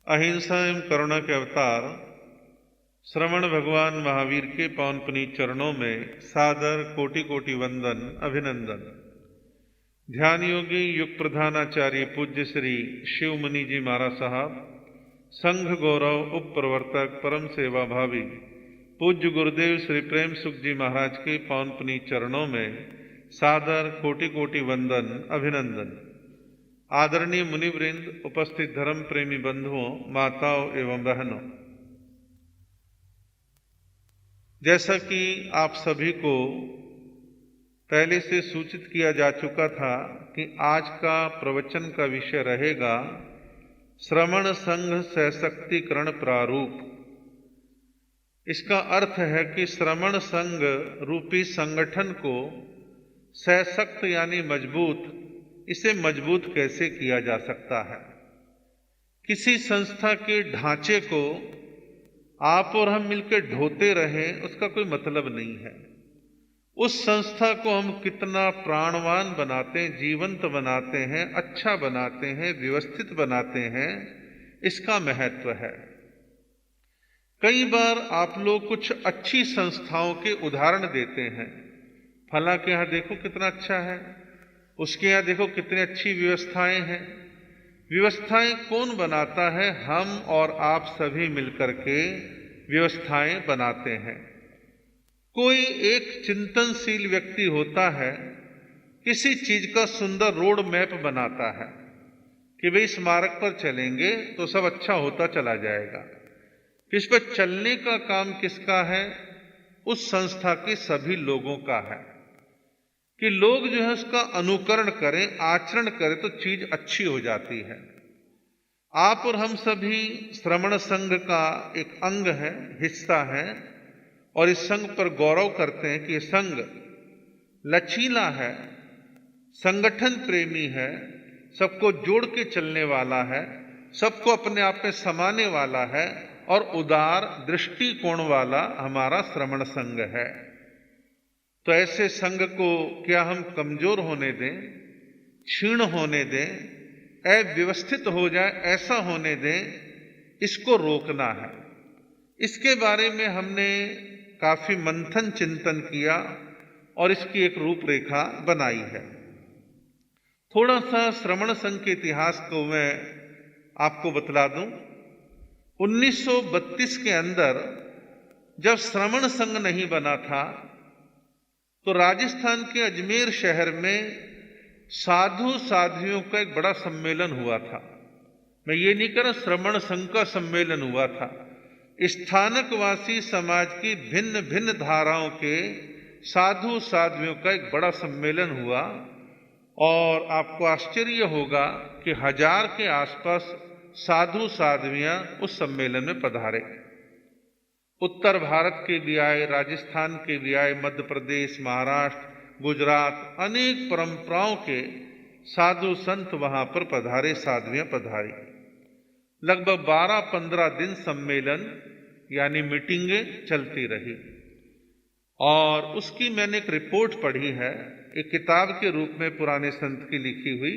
अहिंसा एवं करुणा के अवतार श्रवण भगवान महावीर के पावन पुनीत चरणों में सादर कोटि कोटि वंदन अभिनंदन। ध्यान योगी युग प्रधानाचार्य पूज्य श्री शिव मुनि जी महाराज साहब, संघ गौरव उप प्रवर्तक परम सेवा भावी पूज्य गुरुदेव श्री प्रेम सुख जी महाराज के पावन पुनीत चरणों में सादर कोटि कोटि वंदन अभिनंदन। आदरणीय मुनिवृंद, उपस्थित धर्म प्रेमी बंधुओं, माताओं एवं बहनों, जैसा कि आप सभी को पहले से सूचित किया जा चुका था कि आज का प्रवचन का विषय रहेगा श्रमण संघ सशक्तिकरण प्रारूप। इसका अर्थ है कि श्रमण संघ रूपी संगठन को सशक्त यानी मजबूत, इसे मजबूत कैसे किया जा सकता है। किसी संस्था के ढांचे को आप और हम मिलकर ढोते रहें, उसका कोई मतलब नहीं है। उस संस्था को हम कितना प्राणवान बनाते हैं, जीवंत बनाते हैं, अच्छा बनाते हैं, व्यवस्थित बनाते हैं, इसका महत्व है। कई बार आप लोग कुछ अच्छी संस्थाओं के उदाहरण देते हैं, फला के यहां देखो कितना अच्छा है, उसके यहां देखो कितनी अच्छी व्यवस्थाएं हैं। व्यवस्थाएं कौन बनाता है? हम और आप सभी मिलकर के व्यवस्थाएं बनाते हैं। कोई एक चिंतनशील व्यक्ति होता है, किसी चीज का सुंदर रोड मैप बनाता है कि भाई इस मार्ग पर चलेंगे तो सब अच्छा होता चला जाएगा। इस पर चलने का काम किसका है? उस संस्था के सभी लोगों का है कि लोग जो है उसका अनुकरण करें, आचरण करें तो चीज अच्छी हो जाती है। आप और हम सभी श्रमण संघ का एक अंग है, हिस्सा है, और इस संघ पर गौरव करते हैं कि यह संघ लचीला है, संगठन प्रेमी है, सबको जोड़ के चलने वाला है, सबको अपने आप में समाने वाला है और उदार दृष्टिकोण वाला हमारा श्रमण संघ है। तो ऐसे संघ को क्या हम कमजोर होने दें, क्षीण होने दें, अव्यवस्थित हो जाए ऐसा होने दें? इसको रोकना है। इसके बारे में हमने काफी मंथन चिंतन किया और इसकी एक रूपरेखा बनाई है। थोड़ा सा श्रमण संघ के इतिहास को मैं आपको बतला दूं। 1932 के अंदर जब श्रमण संघ नहीं बना था तो राजस्थान के अजमेर शहर में साधु साध्वियों का एक बड़ा सम्मेलन हुआ था। मैं ये नहीं कह रहा श्रमण संघ का सम्मेलन हुआ था। स्थानकवासी समाज की भिन्न भिन्न धाराओं के साधु साध्वियों का एक बड़ा सम्मेलन हुआ और आपको आश्चर्य होगा कि 1000 के आसपास साधु साध्वियां उस सम्मेलन में पधारे। उत्तर भारत के भी आए, राजस्थान के भी आए, मध्य प्रदेश, महाराष्ट्र, गुजरात, अनेक परंपराओं के साधु संत वहां पर पधारे, साध्वियां पधारी। लगभग 12-15 दिन सम्मेलन यानी मीटिंगें चलती रही और उसकी मैंने एक रिपोर्ट पढ़ी है, एक किताब के रूप में पुराने संत की लिखी हुई।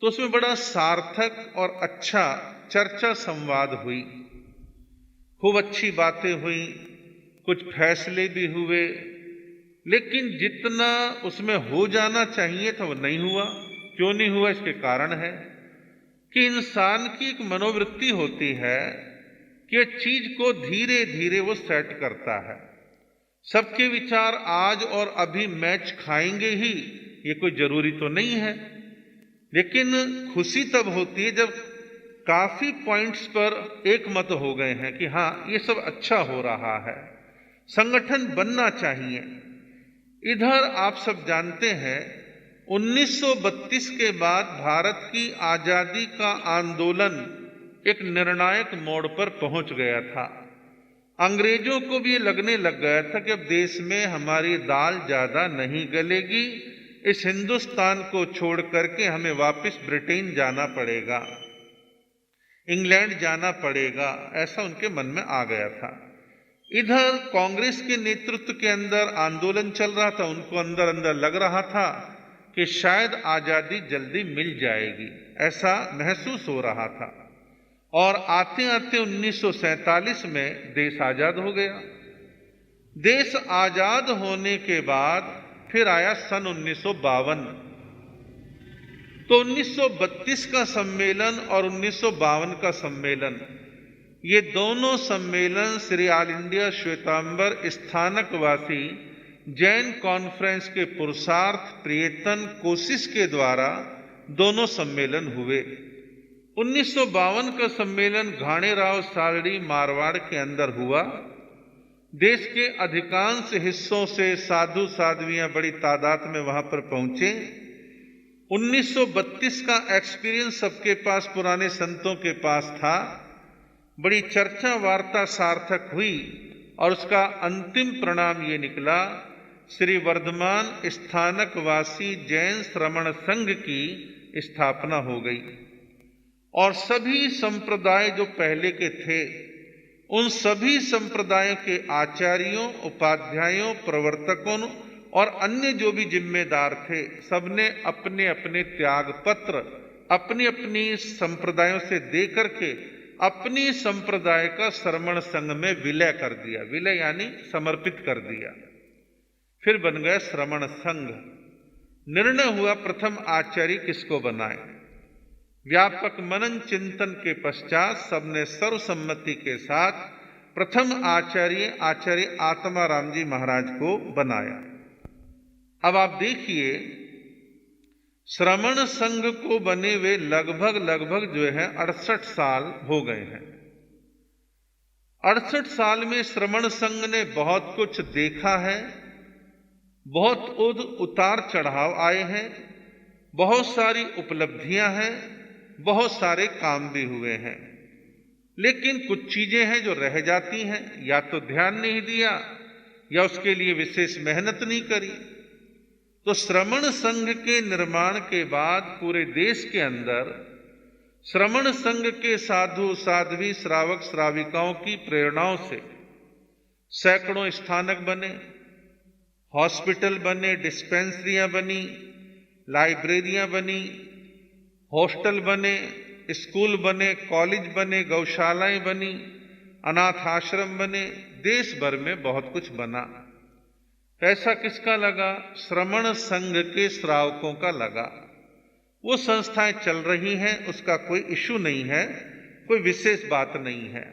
तो उसमें बड़ा सार्थक और अच्छा चर्चा संवाद हुई, खूब अच्छी बातें हुई, कुछ फैसले भी हुए, लेकिन जितना उसमें हो जाना चाहिए था वो नहीं हुआ। क्यों नहीं हुआ? इसके कारण है कि इंसान की एक मनोवृत्ति होती है कि चीज को धीरे धीरे वो सेट करता है। सबके विचार आज और अभी मैच खाएंगे ही, ये कोई जरूरी तो नहीं है, लेकिन खुशी तब होती है जब काफी पॉइंट्स पर एक मत हो गए हैं कि हाँ ये सब अच्छा हो रहा है, संगठन बनना चाहिए। इधर आप सब जानते हैं 1932 के बाद भारत की आजादी का आंदोलन एक निर्णायक मोड़ पर पहुंच गया था। अंग्रेजों को भी ये लगने लग गया था कि अब देश में हमारी दाल ज्यादा नहीं गलेगी, इस हिंदुस्तान को छोड़ करके हमें वापस ब्रिटेन जाना पड़ेगा, इंग्लैंड जाना पड़ेगा, ऐसा उनके मन में आ गया था। इधर कांग्रेस के नेतृत्व के अंदर आंदोलन चल रहा था, उनको अंदर अंदर लग रहा था कि शायद आजादी जल्दी मिल जाएगी, ऐसा महसूस हो रहा था। और आते आते 1947 में देश आजाद हो गया। देश आजाद होने के बाद फिर आया सन 1952। तो 1932 का सम्मेलन और 1952 का सम्मेलन, ये दोनों सम्मेलन Shri all India Shwetambar Sthanakvasi Jain conference के पुरुषार्थ प्रयत्न कोशिश के द्वारा दोनों सम्मेलन हुए। 1952 का सम्मेलन घाणेराव सालड़ी मारवाड़ के अंदर हुआ। देश के अधिकांश हिस्सों से साधु साध्वियां बड़ी तादाद में वहां पर पहुंचे। 1932 का एक्सपीरियंस सबके पास, पुराने संतों के पास था। बड़ी चर्चा वार्ता सार्थक हुई और उसका अंतिम परिणाम ये निकला, श्री वर्धमान स्थानकवासी जैन श्रमण संघ की स्थापना हो गई और सभी संप्रदाय जो पहले के थे, उन सभी संप्रदायों के आचार्यों, उपाध्यायों, प्रवर्तकों और अन्य जो भी जिम्मेदार थे, सबने अपने अपने त्याग पत्र अपनी अपनी संप्रदायों से दे करके अपनी संप्रदाय का श्रमण संघ में विलय कर दिया। विलय यानी समर्पित कर दिया। फिर बन गया श्रमण संघ। निर्णय हुआ प्रथम आचार्य किसको बनाए। व्यापक मनन चिंतन के पश्चात सबने सर्वसम्मति के साथ प्रथम आचार्य आत्माराम जी महाराज को बनाया। अब आप देखिए, श्रमण संघ को बने हुए लगभग जो है 68 साल हो गए हैं। 68 साल में श्रमण संघ ने बहुत कुछ देखा है, बहुत उतार चढ़ाव आए हैं, बहुत सारी उपलब्धियां हैं, बहुत सारे काम भी हुए हैं। लेकिन कुछ चीजें हैं जो रह जाती हैं, या तो ध्यान नहीं दिया या उसके लिए विशेष मेहनत नहीं करी। तो श्रमण संघ के निर्माण के बाद पूरे देश के अंदर श्रमण संघ के साधु साध्वी श्रावक श्राविकाओं की प्रेरणाओं से सैकड़ों स्थानक बने, हॉस्पिटल बने, डिस्पेंसरियां बनी, लाइब्रेरियां बनी, हॉस्टल बने, स्कूल बने, कॉलेज बने, गौशालाएं बनी, अनाथ आश्रम बने, देश भर में बहुत कुछ बना। पैसा किसका लगा? श्रमण संघ के श्रावकों का लगा। वो संस्थाएं चल रही हैं, उसका कोई इश्यू नहीं है, कोई विशेष बात नहीं है।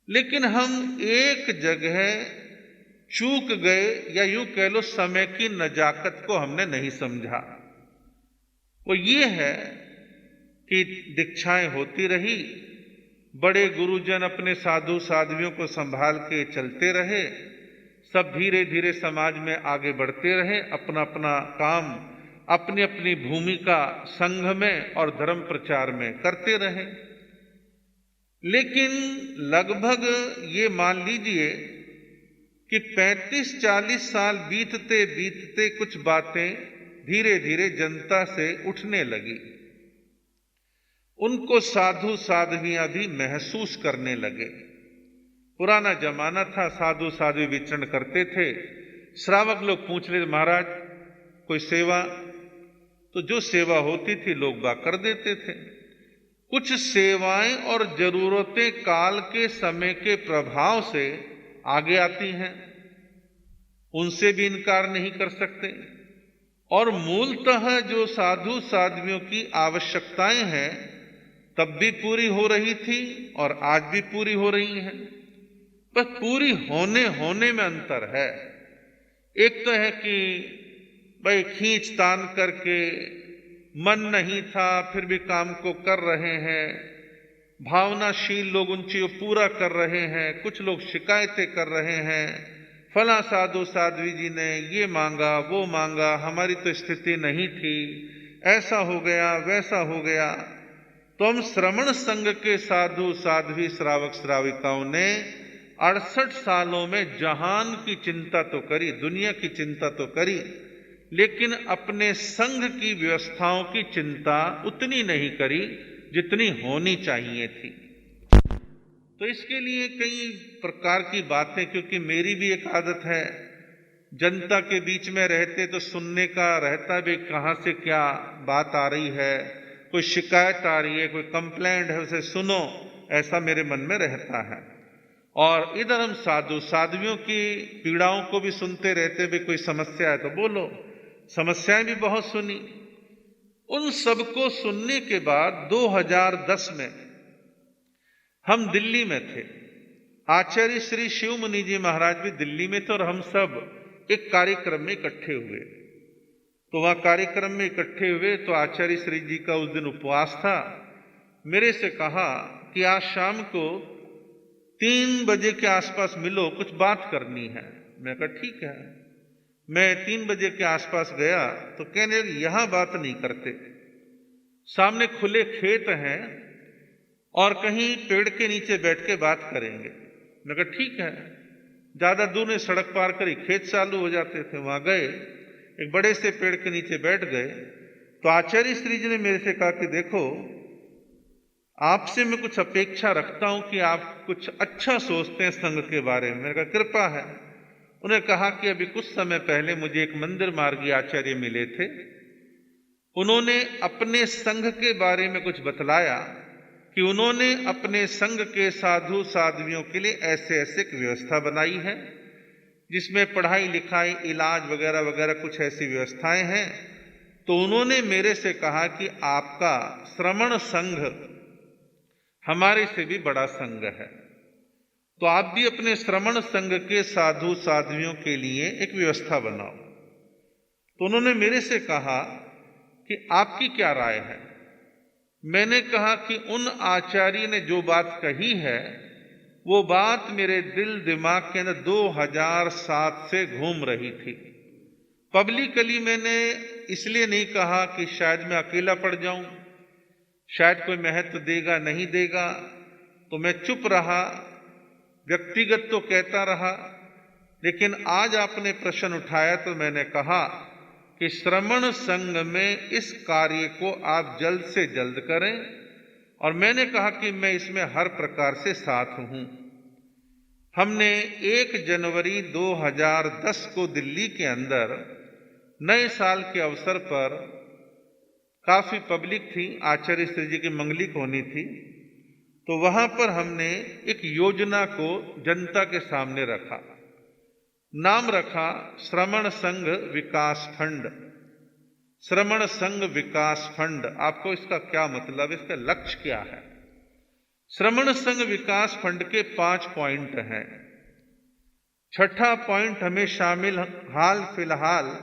लेकिन हम एक जगह चूक गए, या यूं कह लो समय की नजाकत को हमने नहीं समझा। वो ये है कि दीक्षाएं होती रही, बड़े गुरुजन अपने साधु साध्वियों को संभाल के चलते रहे, सब धीरे धीरे समाज में आगे बढ़ते रहे, अपना अपना काम अपनी अपनी भूमिका संघ में और धर्म प्रचार में करते रहे। लेकिन लगभग ये मान लीजिए कि 35-40 साल बीतते बीतते कुछ बातें धीरे धीरे जनता से उठने लगी। उनको साधु साध्वियां भी महसूस करने लगे। पुराना जमाना था, साधु साध्वी विचरण करते थे, श्रावक लोग पूछ रहे महाराज कोई सेवा, तो जो सेवा होती थी लोग बाग कर देते थे। कुछ सेवाएं और जरूरतें काल के समय के प्रभाव से आगे आती हैं, उनसे भी इनकार नहीं कर सकते। और मूलतः जो साधु साध्वियों की आवश्यकताएं हैं तब भी पूरी हो रही थी और आज भी पूरी हो रही हैं, बस पूरी होने में अंतर है। एक तो है कि भाई खींच तान करके मन नहीं था फिर भी काम को कर रहे हैं, भावनाशील लोग उन चीजों पूरा कर रहे हैं, कुछ लोग शिकायतें कर रहे हैं, फला साधु साध्वी जी ने ये मांगा वो मांगा, हमारी तो स्थिति नहीं थी, ऐसा हो गया वैसा हो गया। तो हम श्रमण संघ के साधु साध्वी श्रावक श्राविकाओं ने 68 सालों में जहान की चिंता तो करी, दुनिया की चिंता तो करी, लेकिन अपने संघ की व्यवस्थाओं की चिंता उतनी नहीं करी जितनी होनी चाहिए थी। तो इसके लिए कई प्रकार की बातें, क्योंकि मेरी भी एक आदत है, जनता के बीच में रहते तो सुनने का रहता भी कहाँ से क्या बात आ रही है, कोई शिकायत आ रही है, कोई कंप्लेंट है, उसे सुनो, ऐसा मेरे मन में रहता है। और इधर हम साधु साध्वियों की पीड़ाओं को भी सुनते रहते, भी कोई समस्या है तो बोलो, समस्याएं भी बहुत सुनी। उन सबको सुनने के बाद 2010 में हम दिल्ली में थे, आचार्य श्री शिव मुनि जी महाराज भी दिल्ली में थे और हम सब एक कार्यक्रम में इकट्ठे हुए। तो वहां कार्यक्रम में इकट्ठे हुए तो आचार्य श्री जी का उस दिन उपवास था। मेरे से कहा कि आज शाम को 3 बजे के आसपास मिलो, कुछ बात करनी है। मैं कहा ठीक है। मैं 3 बजे के आसपास गया तो कहने लगे यहां बात नहीं करते, सामने खुले खेत हैं और कहीं पेड़ के नीचे बैठ के बात करेंगे। मैं कहा ठीक है। ज्यादा दूर नहीं, सड़क पार करी, खेत चालू हो जाते थे। वहां गए, एक बड़े से पेड़ के नीचे बैठ गए। तो आचार्य श्री जी ने मेरे से कहा कि देखो, आपसे मैं कुछ अपेक्षा रखता हूं कि आप कुछ अच्छा सोचते हैं संघ के बारे में। मैंने कहा कृपा है। उन्हें कहा कि अभी कुछ समय पहले मुझे एक मंदिर मार्गी आचार्य मिले थे, उन्होंने अपने संघ के बारे में कुछ बतलाया कि उन्होंने अपने संघ के साधु साध्वियों के लिए ऐसे ऐसे एक व्यवस्था बनाई है जिसमें पढ़ाई लिखाई इलाज वगैरह वगैरह कुछ ऐसी व्यवस्थाएं हैं। तो उन्होंने मेरे से कहा कि आपका श्रमण संघ हमारे से भी बड़ा संघ है, तो आप भी अपने श्रमण संघ के साधु साध्वियों के लिए एक व्यवस्था बनाओ। तो उन्होंने मेरे से कहा कि आपकी क्या राय है। मैंने कहा कि उन आचार्य ने जो बात कही है वो बात मेरे दिल दिमाग के अंदर 2007 से घूम रही थी। पब्लिकली मैंने इसलिए नहीं कहा कि शायद मैं अकेला पड़ जाऊं, शायद कोई महत्व देगा नहीं देगा, तो मैं चुप रहा, व्यक्तिगत तो कहता रहा। लेकिन आज आपने प्रश्न उठाया तो मैंने कहा कि श्रमण संघ में इस कार्य को आप जल्द से जल्द करें, और मैंने कहा कि मैं इसमें हर प्रकार से साथ हूं। हमने 1 जनवरी 2010 को दिल्ली के अंदर नए साल के अवसर पर, काफी पब्लिक थी, आचार्य श्री जी की मंगलिक होनी थी, तो वहां पर हमने एक योजना को जनता के सामने रखा। नाम रखा श्रमण संघ विकास फंड। श्रमण संघ विकास फंड, आपको इसका क्या मतलब, इसका लक्ष्य क्या है। श्रमण संघ विकास फंड के 5 पॉइंट हैं। छठा पॉइंट हमें शामिल हाल फिलहाल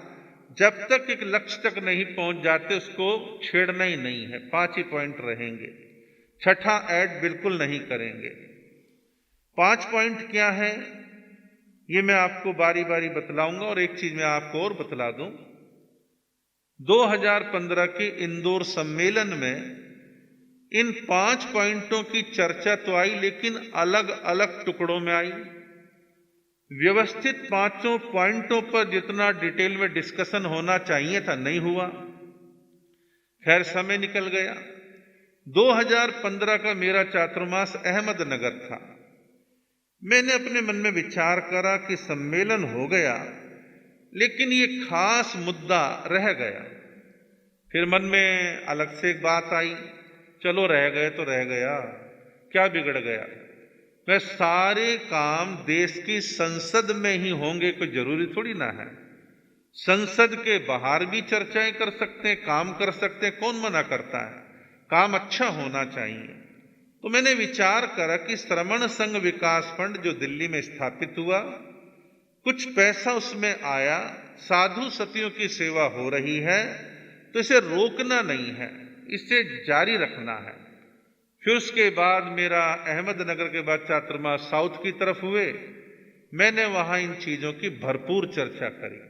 जब तक एक लक्ष्य तक नहीं पहुंच जाते उसको छेड़ना ही नहीं है, 5 ही पॉइंट रहेंगे। छठा ऐड बिल्कुल नहीं करेंगे। 5 पॉइंट क्या है ये मैं आपको बारी बारी बतलाऊंगा। और एक चीज मैं आपको और बतला दूं, 2015 के इंदौर सम्मेलन में इन 5 पॉइंटों की चर्चा तो आई, लेकिन अलग अलग टुकड़ों में आई। व्यवस्थित 5 पॉइंटों पर जितना डिटेल में डिस्कशन होना चाहिए था नहीं हुआ। खैर समय निकल गया। 2015 का मेरा चातुर्मास अहमदनगर था। मैंने अपने मन में विचार करा कि सम्मेलन हो गया लेकिन ये खास मुद्दा रह गया। फिर मन में अलग से एक बात आई, चलो रह गए तो रह गया, क्या बिगड़ गया। वह सारे काम देश की संसद में ही होंगे, कोई जरूरी थोड़ी ना है। संसद के बाहर भी चर्चाएं कर सकते हैं, काम कर सकते हैं, कौन मना करता है। काम अच्छा होना चाहिए। तो मैंने विचार करा कि श्रमण संघ विकास फंड जो दिल्ली में स्थापित हुआ, कुछ पैसा उसमें आया, साधु सतियों की सेवा हो रही है, तो इसे रोकना नहीं है, इसे जारी रखना है। फिर उसके बाद मेरा अहमदनगर के बाद चातुर्मास साउथ की तरफ हुए। मैंने वहां इन चीजों की भरपूर चर्चा करी।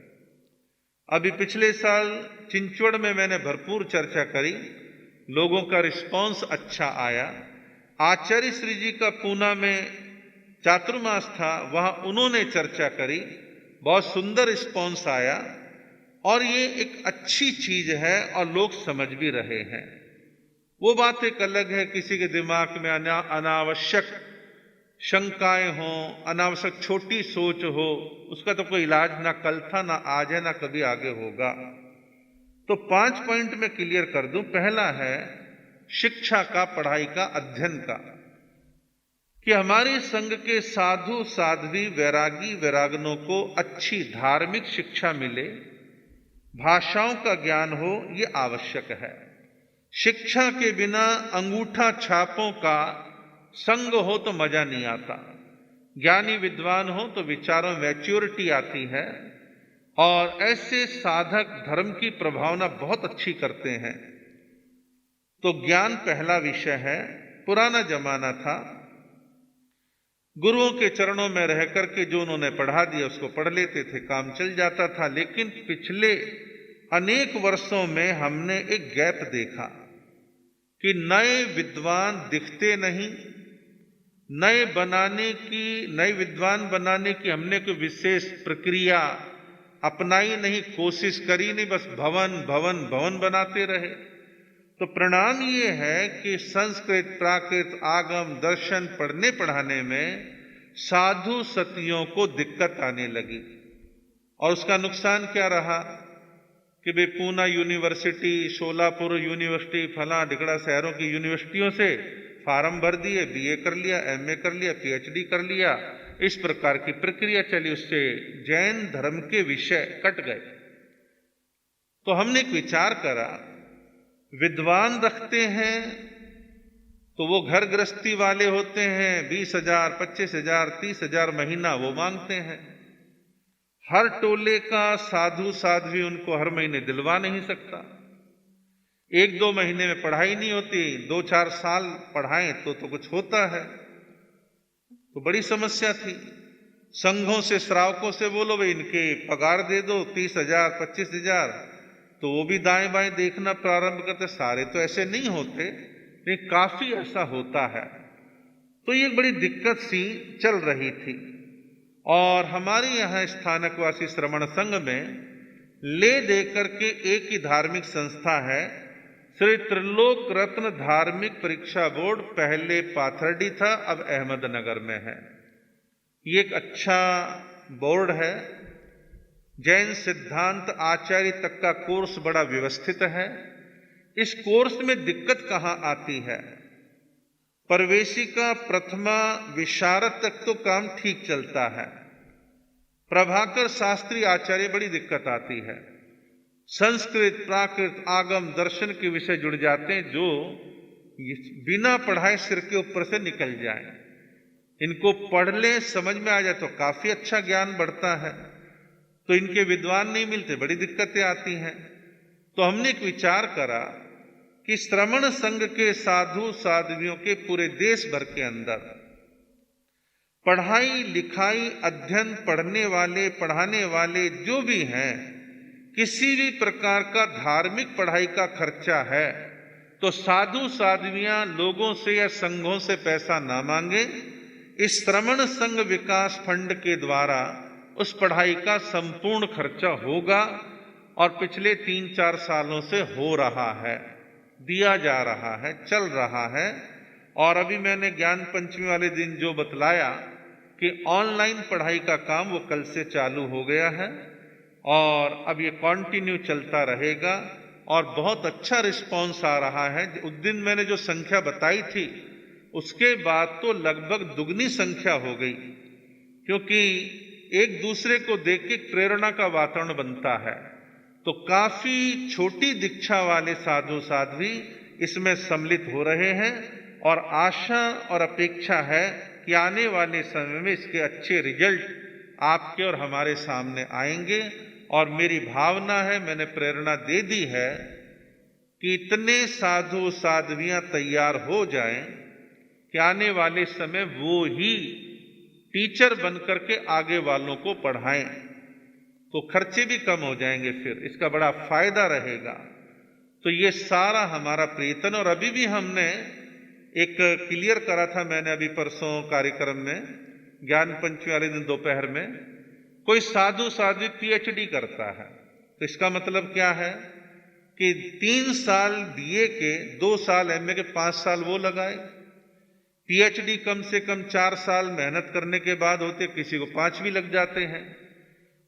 अभी पिछले साल चिंचवड़ में मैंने भरपूर चर्चा करी, लोगों का रिस्पांस अच्छा आया। आचार्य श्री जी का पूना में चातुर्मास था, वहां उन्होंने चर्चा करी, बहुत सुंदर रिस्पांस आया। और ये एक अच्छी चीज है और लोग समझ भी रहे हैं। वो बात एक अलग है, किसी के दिमाग में अनावश्यक शंकाएं हो, अनावश्यक छोटी सोच हो, उसका तो कोई इलाज ना कल था, ना आज है, ना कभी आगे होगा। तो 5 पॉइंट में क्लियर कर दूं। पहला है शिक्षा का, पढ़ाई का, अध्ययन का। कि हमारे संघ के साधु साध्वी वैरागी वैरागनों को अच्छी धार्मिक शिक्षा मिले, भाषाओं का ज्ञान हो, ये आवश्यक है। शिक्षा के बिना अंगूठा छापों का संग हो तो मजा नहीं आता। ज्ञानी विद्वान हो तो विचारों में मैच्योरिटी आती है और ऐसे साधक धर्म की प्रभावना बहुत अच्छी करते हैं। तो ज्ञान पहला विषय है। पुराना जमाना था, गुरुओं के चरणों में रह करके जो उन्होंने पढ़ा दिया उसको पढ़ लेते थे, काम चल जाता था। लेकिन पिछले अनेक वर्षों में हमने एक गैप देखा कि नए विद्वान दिखते नहीं। नए विद्वान बनाने की हमने कोई विशेष प्रक्रिया अपनाई नहीं, कोशिश करी नहीं, बस भवन भवन भवन बनाते रहे। तो परिणाम ये है कि संस्कृत, प्राकृत, आगम, दर्शन पढ़ने पढ़ाने में साधु सतियों को दिक्कत आने लगी। और उसका नुकसान क्या रहा कि भाई पूना यूनिवर्सिटी, शोलापुर यूनिवर्सिटी, फला ढिकड़ा शहरों की यूनिवर्सिटियों से फार्म भर दिए, बीए कर लिया, एमए कर लिया, पीएचडी कर लिया, इस प्रकार की प्रक्रिया चली। उससे जैन धर्म के विषय कट गए। तो हमने एक विचार करा, विद्वान रखते हैं तो वो घर गृहस्थी वाले होते हैं, 20,000, 25,000, 30,000 महीना वो मांगते हैं। हर टोले का साधु साध्वी उनको हर महीने दिलवा नहीं सकता। 1-2 महीने में पढ़ाई नहीं होती, 2-4 साल पढ़ाएं तो कुछ होता है। तो बड़ी समस्या थी। संघों से, श्रावकों से बोलो भाई इनके पगार दे दो 30,000, 25,000, तो वो भी दाएं बाएं देखना प्रारंभ करते। सारे तो ऐसे नहीं होते, लेकिन काफी ऐसा होता है। तो ये बड़ी दिक्कत सी चल रही थी। और हमारे यहाँ स्थानकवासी श्रमण संघ में ले दे करके एक ही धार्मिक संस्था है, श्री त्रिलोक रत्न धार्मिक परीक्षा बोर्ड। पहले पाथरडी था, अब अहमदनगर में है। ये एक अच्छा बोर्ड है। जैन सिद्धांत आचार्य तक का कोर्स बड़ा व्यवस्थित है। इस कोर्स में दिक्कत कहां आती है? प्रवेशिका, प्रथमा, विशारद तक तो काम ठीक चलता है। प्रभाकर शास्त्री आचार्य बड़ी दिक्कत आती है। संस्कृत, प्राकृत, आगम, दर्शन के विषय जुड़ जाते हैं जो बिना पढ़ाए सिर के ऊपर से निकल जाए। इनको पढ़ ले, समझ में आ जाए तो काफी अच्छा ज्ञान बढ़ता है। तो इनके विद्वान नहीं मिलते, बड़ी दिक्कतें आती हैं। तो हमने एक विचार करा कि श्रमण संघ के साधु साध्वियों के पूरे देश भर के अंदर पढ़ाई लिखाई, अध्ययन, पढ़ने वाले, पढ़ाने वाले जो भी हैं, किसी भी प्रकार का धार्मिक पढ़ाई का खर्चा है तो साधु साध्वियां लोगों से या संघों से पैसा ना मांगे। इस श्रमण संघ विकास फंड के द्वारा उस पढ़ाई का संपूर्ण खर्चा होगा और पिछले 3-4 सालों से हो रहा है, दिया जा रहा है, चल रहा है। और अभी मैंने ज्ञान पंचमी वाले दिन जो बतलाया कि ऑनलाइन पढ़ाई का काम वो कल से चालू हो गया है और अब ये कंटिन्यू चलता रहेगा और बहुत अच्छा रिस्पांस आ रहा है। उस दिन मैंने जो संख्या बताई थी उसके बाद तो लगभग दुगनी संख्या हो गई, क्योंकि एक दूसरे को देख के प्रेरणा का वातावरण बनता है। तो काफी छोटी दीक्षा वाले साधु साध्वी इसमें सम्मिलित हो रहे हैं और आशा और अपेक्षा है कि आने वाले समय में इसके अच्छे रिजल्ट आपके और हमारे सामने आएंगे। और मेरी भावना है, मैंने प्रेरणा दे दी है कि इतने साधु साध्वियां तैयार हो जाएं कि आने वाले समय वो ही टीचर बनकर के आगे वालों को पढ़ाएं, तो खर्चे भी कम हो जाएंगे, फिर इसका बड़ा फायदा रहेगा। तो ये सारा हमारा प्रयत्न। और अभी भी हमने एक क्लियर करा था, मैंने अभी परसों कार्यक्रम में, ज्ञान पंचमी वाले दिन दोपहर में, कोई साधु साध्वी पीएचडी करता है तो इसका मतलब क्या है कि 3 साल बीए के, 2 साल एमए के, 5 साल वो लगाए। पीएचडी कम से कम 4 साल मेहनत करने के बाद होते, किसी को 5 भी लग जाते हैं।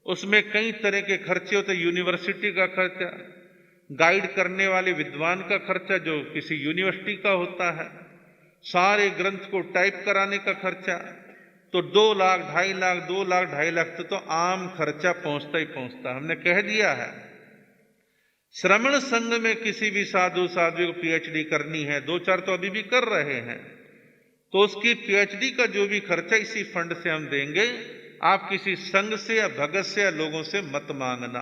उसमें कई तरह के खर्चे होते, यूनिवर्सिटी का खर्चा, गाइड करने वाले विद्वान का खर्चा जो किसी यूनिवर्सिटी का होता है। सारे ग्रंथ को टाइप कराने का खर्चा, तो 2 लाख, 2.5 लाख, 2 लाख, 2.5 लाख तो आम खर्चा पहुंचता ही पहुंचता। हमने कह दिया है, श्रमण संघ में किसी भी साधु साध्वी को पीएचडी करनी है, 2-4 तो अभी भी कर रहे हैं, तो उसकी पीएचडी का जो भी खर्चा इसी फंड से हम देंगे। आप किसी संघ से या भगत से या लोगों से मत मांगना।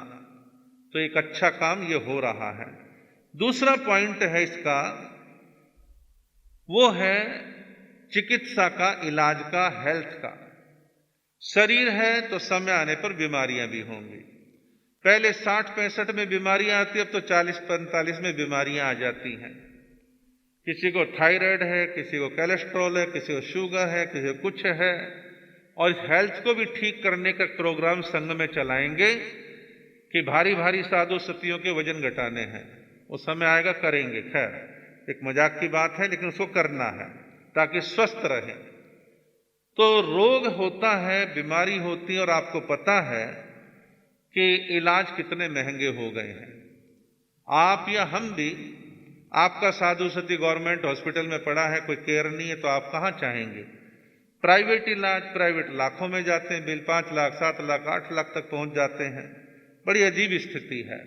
तो एक अच्छा काम ये हो रहा है। दूसरा पॉइंट है इसका, वो है चिकित्सा का, इलाज का, हेल्थ का। शरीर है तो समय आने पर बीमारियां भी होंगी। पहले 60-65 में बीमारियां आती, अब तो 40-45 में बीमारियां आ जाती हैं। किसी को थायराइड है, किसी को कोलेस्ट्रॉल है, किसी को शुगर है, किसी को कुछ है। और इस हेल्थ को भी ठीक करने का प्रोग्राम संघ में चलाएंगे कि भारी भारी साधु सतियों के वजन घटाने हैं। वो समय आएगा, करेंगे। खैर एक मजाक की बात है, लेकिन उसको करना है ताकि स्वस्थ रहे। तो रोग होता है, बीमारी होती है, और आपको पता है कि इलाज कितने महंगे हो गए हैं। आप या हम भी, आपका साधु सती गवर्नमेंट हॉस्पिटल में पड़ा है, कोई केयर नहीं है, तो आप कहां चाहेंगे? प्राइवेट इलाज, प्राइवेट लाखों में जाते हैं बिल, 5 लाख, 7 लाख, 8 लाख तक पहुंच जाते हैं। बड़ी अजीब स्थिति है।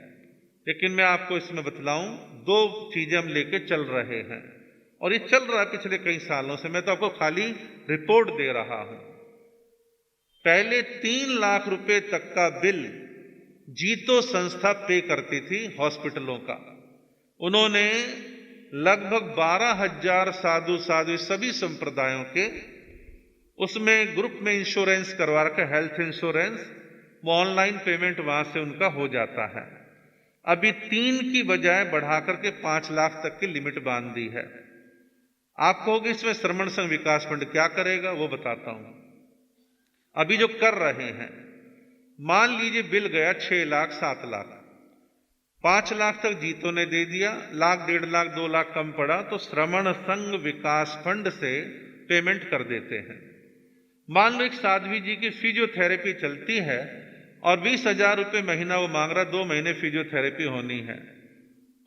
लेकिन मैं आपको इसमें बतलाऊं, 2 चीजें हम लेके चल रहे हैं, और ये चल रहा है पिछले कई सालों से। मैं तो आपको खाली रिपोर्ट दे रहा हूं। पहले 3 लाख रुपए तक का बिल जीतो संस्था पे करती थी हॉस्पिटलों का। उन्होंने लगभग 12,000 साधु साध्वी सभी संप्रदायों के, उसमें ग्रुप में इंश्योरेंस करवा रखा, हेल्थ इंश्योरेंस। वो ऑनलाइन पेमेंट वहां से उनका हो जाता है। अभी 3 की बजाय बढ़ाकर के 5 लाख तक की लिमिट बांध दी है। आप कहोगे इसमें श्रमण संघ विकास फंड क्या करेगा? वो बताता हूं। अभी जो कर रहे हैं, मान लीजिए बिल गया 6 लाख, 7 लाख, 5 लाख तक जीतों ने दे दिया, लाख, 1.5 लाख, 2 लाख कम पड़ा, तो श्रमण संघ विकास फंड से पेमेंट कर देते हैं। मान लो एक साध्वी जी की फिजियोथेरेपी चलती है और 20,000 रुपये महीना वो मांग रहा, 2 महीने फिजियोथेरेपी होनी है,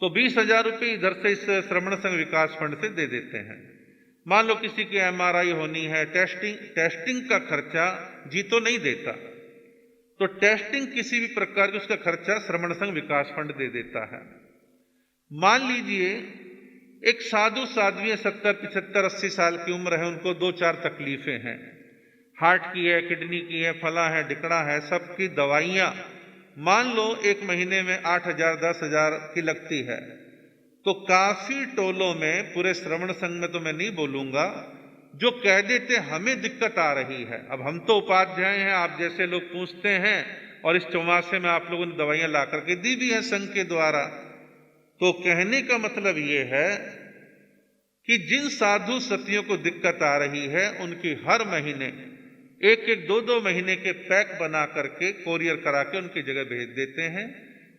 तो 20,000 रुपये इधर से इस श्रमण संघ विकास फंड से दे देते हैं। मान लो किसी की एमआरआई होनी है, टेस्टिंग का खर्चा जीतो नहीं देता, तो टेस्टिंग किसी भी प्रकार की उसका खर्चा श्रमण संघ विकास फंड दे देता है। मान लीजिए एक साधु साध्वी है, 70, 75, 80 साल की उम्र है, उनको 2-4 तकलीफें हैं, हार्ट की है, किडनी की है, फला है, ढिकड़ा है, सबकी दवाइयां मान लो 1 महीने में 8,000, 10,000 की लगती है, तो काफी टोलों में, पूरे श्रवण संघ में तो मैं नहीं बोलूंगा, जो कह देते हमें दिक्कत आ रही है। अब हम तो उपाध्याय हैं, आप जैसे लोग पूछते हैं, और इस चौमासे में आप लोगों ने दवाइयां ला करके दी भी है संघ के द्वारा। तो कहने का मतलब ये है कि जिन साधु सतियों को दिक्कत आ रही है, उनकी हर महीने 1-1, 2-2 महीने के पैक बना करके कोरियर करा के उनकी जगह भेज देते हैं।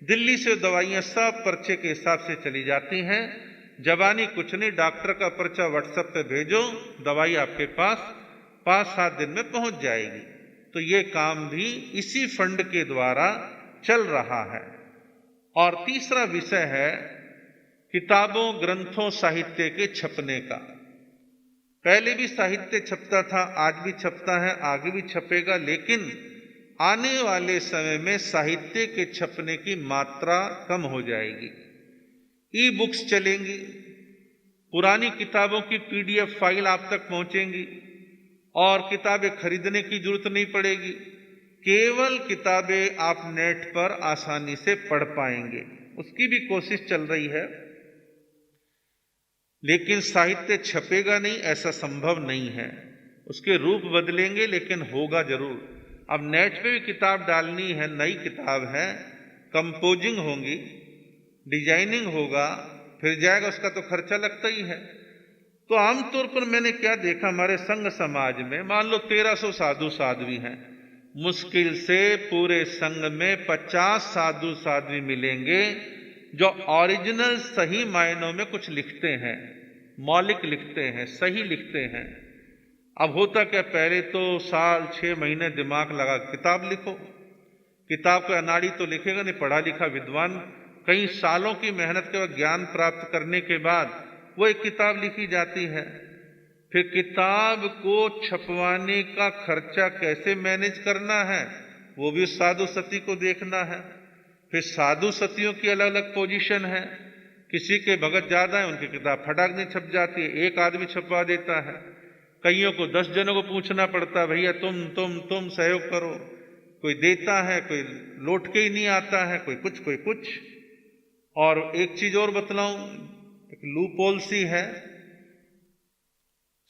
दिल्ली से दवाइयां सब पर्चे के हिसाब से चली जाती हैं। जबानी कुछ नहीं, डॉक्टर का पर्चा व्हाट्सएप पे भेजो, दवाई आपके पास 5-7 दिन में पहुंच जाएगी। तो ये काम भी इसी फंड के द्वारा चल रहा है। और तीसरा विषय है किताबों, ग्रंथों, साहित्य के छपने का। पहले भी साहित्य छपता था, आज भी छपता है, आगे भी छपेगा, लेकिन आने वाले समय में साहित्य के छपने की मात्रा कम हो जाएगी। ई बुक्स चलेंगी, पुरानी किताबों की पीडीएफ फाइल आप तक पहुंचेंगी, और किताबें खरीदने की जरूरत नहीं पड़ेगी। केवल किताबें आप नेट पर आसानी से पढ़ पाएंगे। उसकी भी कोशिश चल रही है, लेकिन साहित्य छपेगा नहीं, ऐसा संभव नहीं है। उसके रूप बदलेंगे, लेकिन होगा जरूर। अब नेट पे भी किताब डालनी है, नई किताब है, कंपोजिंग होगी, डिजाइनिंग होगा, फिर जाएगा, उसका तो खर्चा लगता ही है। तो आमतौर पर मैंने क्या देखा, हमारे संघ समाज में मान लो 1300 साधु साध्वी हैं, मुश्किल से पूरे संघ में 50 साधु साध्वी मिलेंगे जो ओरिजिनल सही मायनों में कुछ लिखते हैं, मौलिक लिखते हैं, सही लिखते हैं। अब होता क्या, पहले तो साल 6 महीने दिमाग लगा किताब लिखो, किताब का अनाड़ी तो लिखेगा नहीं, पढ़ा लिखा विद्वान कई सालों की मेहनत के बाद, ज्ञान प्राप्त करने के बाद वो एक किताब लिखी जाती है। फिर किताब को छपवाने का खर्चा कैसे मैनेज करना है वो भी साधु सती को देखना है। फिर साधु सतियों की अलग अलग पोजीशन है, किसी के भगत ज्यादा है, उनकी किताब फटाक नहीं छप जाती है, एक आदमी छपवा देता है, कईयों को 10 जनों को पूछना पड़ता है, भैया तुम सहयोग करो, कोई देता है, कोई लौट के ही नहीं आता है, कोई कुछ। और एक चीज और बतलाऊं, एक लूप होल सी है,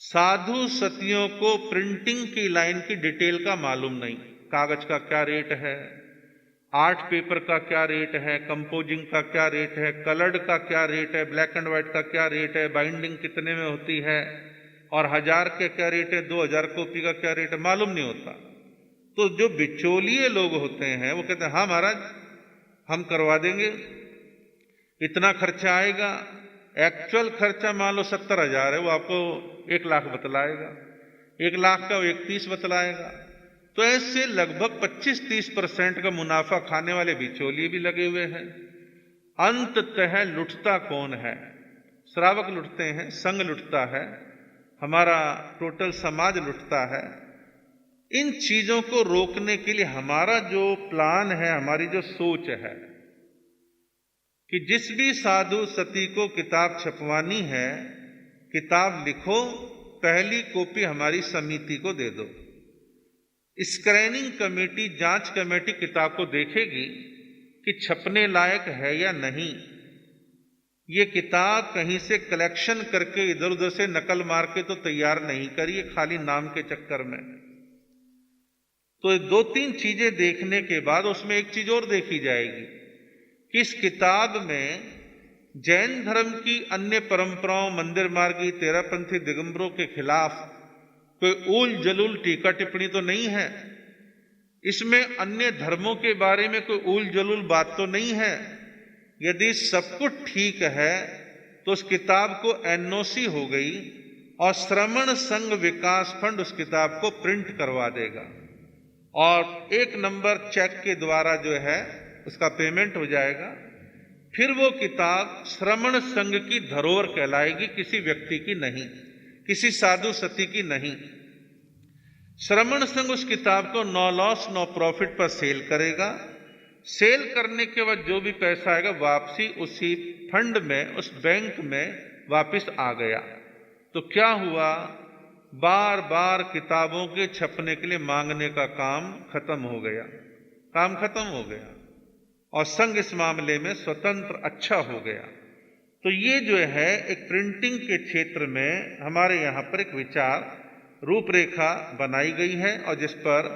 साधु सतियों को प्रिंटिंग की लाइन की डिटेल का मालूम नहीं, कागज का क्या रेट है, आर्ट पेपर का क्या रेट है, कंपोजिंग का क्या रेट है, कलर्ड का क्या रेट है, ब्लैक एंड व्हाइट का क्या रेट है, बाइंडिंग कितने में होती है, और 1000 के क्या रेट है, 2000 कॉपी का क्या रेट है, मालूम नहीं होता। तो जो बिचौलिए लोग होते हैं वो कहते हैं हाँ महाराज हम करवा देंगे, इतना खर्चा आएगा, एक्चुअल खर्चा मान लो 70,000 है, वो आपको 1 लाख बतलाएगा, 1 लाख का वो 31 बतलाएगा। तो ऐसे लगभग 25-30% का मुनाफा खाने वाले बिचौलिए भी लगे हुए हैं। अंततः लुटता कौन है? श्रावक लुटते हैं, संघ लुटता है, हमारा टोटल समाज लुटता है। इन चीजों को रोकने के लिए हमारा जो प्लान है, हमारी जो सोच है कि जिस भी साधु सती को किताब छपवानी है, किताब लिखो, पहली कॉपी हमारी समिति को दे दो, स्क्रीनिंग कमेटी, जांच कमेटी किताब को देखेगी कि छपने लायक है या नहीं। ये किताब कहीं से कलेक्शन करके इधर उधर से नकल मार के तो तैयार नहीं करिए खाली नाम के चक्कर में। तो 2-3 चीजें देखने के बाद उसमें एक चीज और देखी जाएगी कि इस किताब में जैन धर्म की अन्य परंपराओं, मंदिर मार्गी, तेरापंथी, दिगंबरों के खिलाफ कोई ऊल जलूल टीका टिप्पणी तो नहीं है, इसमें अन्य धर्मों के बारे में कोई ऊल जलूल बात तो नहीं है। यदि सब कुछ ठीक है तो उस किताब को एनओसी हो गई और श्रमण संघ विकास फंड उस किताब को प्रिंट करवा देगा और 1 नंबर चेक के द्वारा जो है उसका पेमेंट हो जाएगा। फिर वो किताब श्रमण संघ की धरोहर कहलाएगी, किसी व्यक्ति की नहीं, किसी साधु सती की नहीं। श्रमण संघ उस किताब को नो लॉस नो प्रॉफिट पर सेल करेगा। सेल करने के बाद जो भी पैसा आएगा वापसी उसी फंड में, उस बैंक में वापस आ गया। तो क्या हुआ, बार बार किताबों के छपने के लिए मांगने का काम खत्म हो गया, काम खत्म हो गया और संघ इस मामले में स्वतंत्र अच्छा हो गया। तो ये जो है एक प्रिंटिंग के क्षेत्र में हमारे यहाँ पर एक विचार रूपरेखा बनाई गई है और जिस पर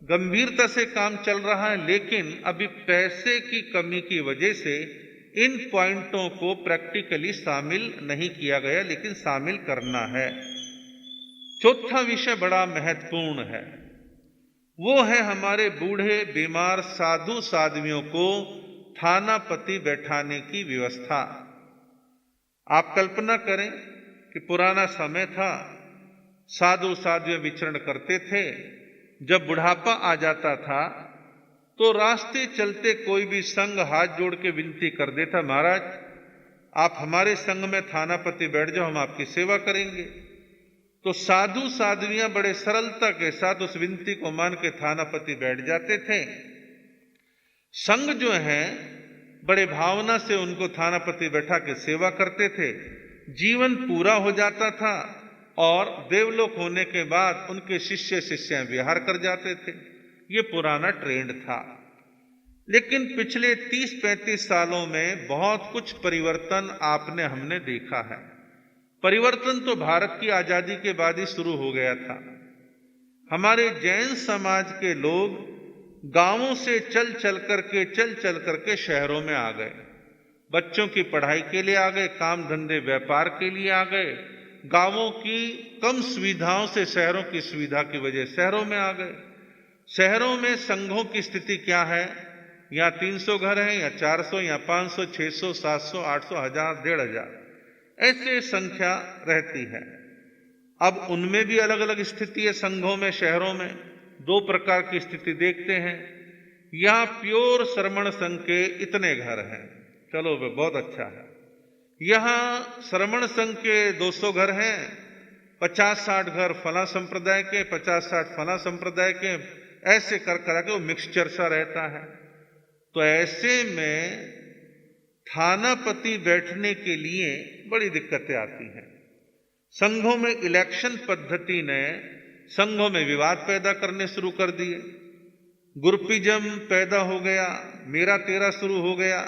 गंभीरता से काम चल रहा है, लेकिन अभी पैसे की कमी की वजह से इन पॉइंटों को प्रैक्टिकली शामिल नहीं किया गया, लेकिन शामिल करना है। चौथा विषय बड़ा महत्वपूर्ण है, वो है हमारे बूढ़े बीमार साधु साध्वियों को थानापति बैठाने की व्यवस्था। आप कल्पना करें कि पुराना समय था, साधु साध्वी विचरण करते थे, जब बुढ़ापा आ जाता था तो रास्ते चलते कोई भी संघ हाथ जोड़ के विनती कर देता, महाराज आप हमारे संघ में थानापति बैठ जाओ, हम आपकी सेवा करेंगे। तो साधु साध्वियां बड़े सरलता के साथ उस विनती को मान के थानापति बैठ जाते थे। संघ जो है बड़े भावना से उनको थानापति बैठा के सेवा करते थे, जीवन पूरा हो जाता था और देवलोक होने के बाद उनके शिष्य शिष्याएं विहार कर जाते थे। ये पुराना ट्रेंड था, लेकिन पिछले 30-35 सालों में बहुत कुछ परिवर्तन आपने हमने देखा है। परिवर्तन तो भारत की आजादी के बाद ही शुरू हो गया था। हमारे जैन समाज के लोग गांवों से चल चल करके शहरों में आ गए, बच्चों की पढ़ाई के लिए आ गए, काम धंधे व्यापार के लिए आ गए, गांवों की कम सुविधाओं से शहरों की सुविधा की वजह शहरों में आ गए। शहरों में संघों की स्थिति क्या है, यहाँ 300 घर हैं या 400 या 500, 600, 700, 800, 1000, 1500 ऐसे संख्या रहती है। अब उनमें भी अलग अलग स्थिति है। संघों में, शहरों में 2 प्रकार की स्थिति देखते हैं। यहाँ प्योर श्रमण संघ के इतने घर हैं, चलो वे बहुत अच्छा है। यहाँ श्रमण संघ के 200 घर हैं, 50-60 घर फला संप्रदाय के, 50-60 फला संप्रदाय के, ऐसे कर करा के वो मिक्सचर सा रहता है। तो ऐसे में थानापति बैठने के लिए बड़ी दिक्कतें आती हैं। संघों में इलेक्शन पद्धति ने संघों में विवाद पैदा करने शुरू कर दिए, ग्रुपिज्म पैदा हो गया, मेरा तेरा शुरू हो गया।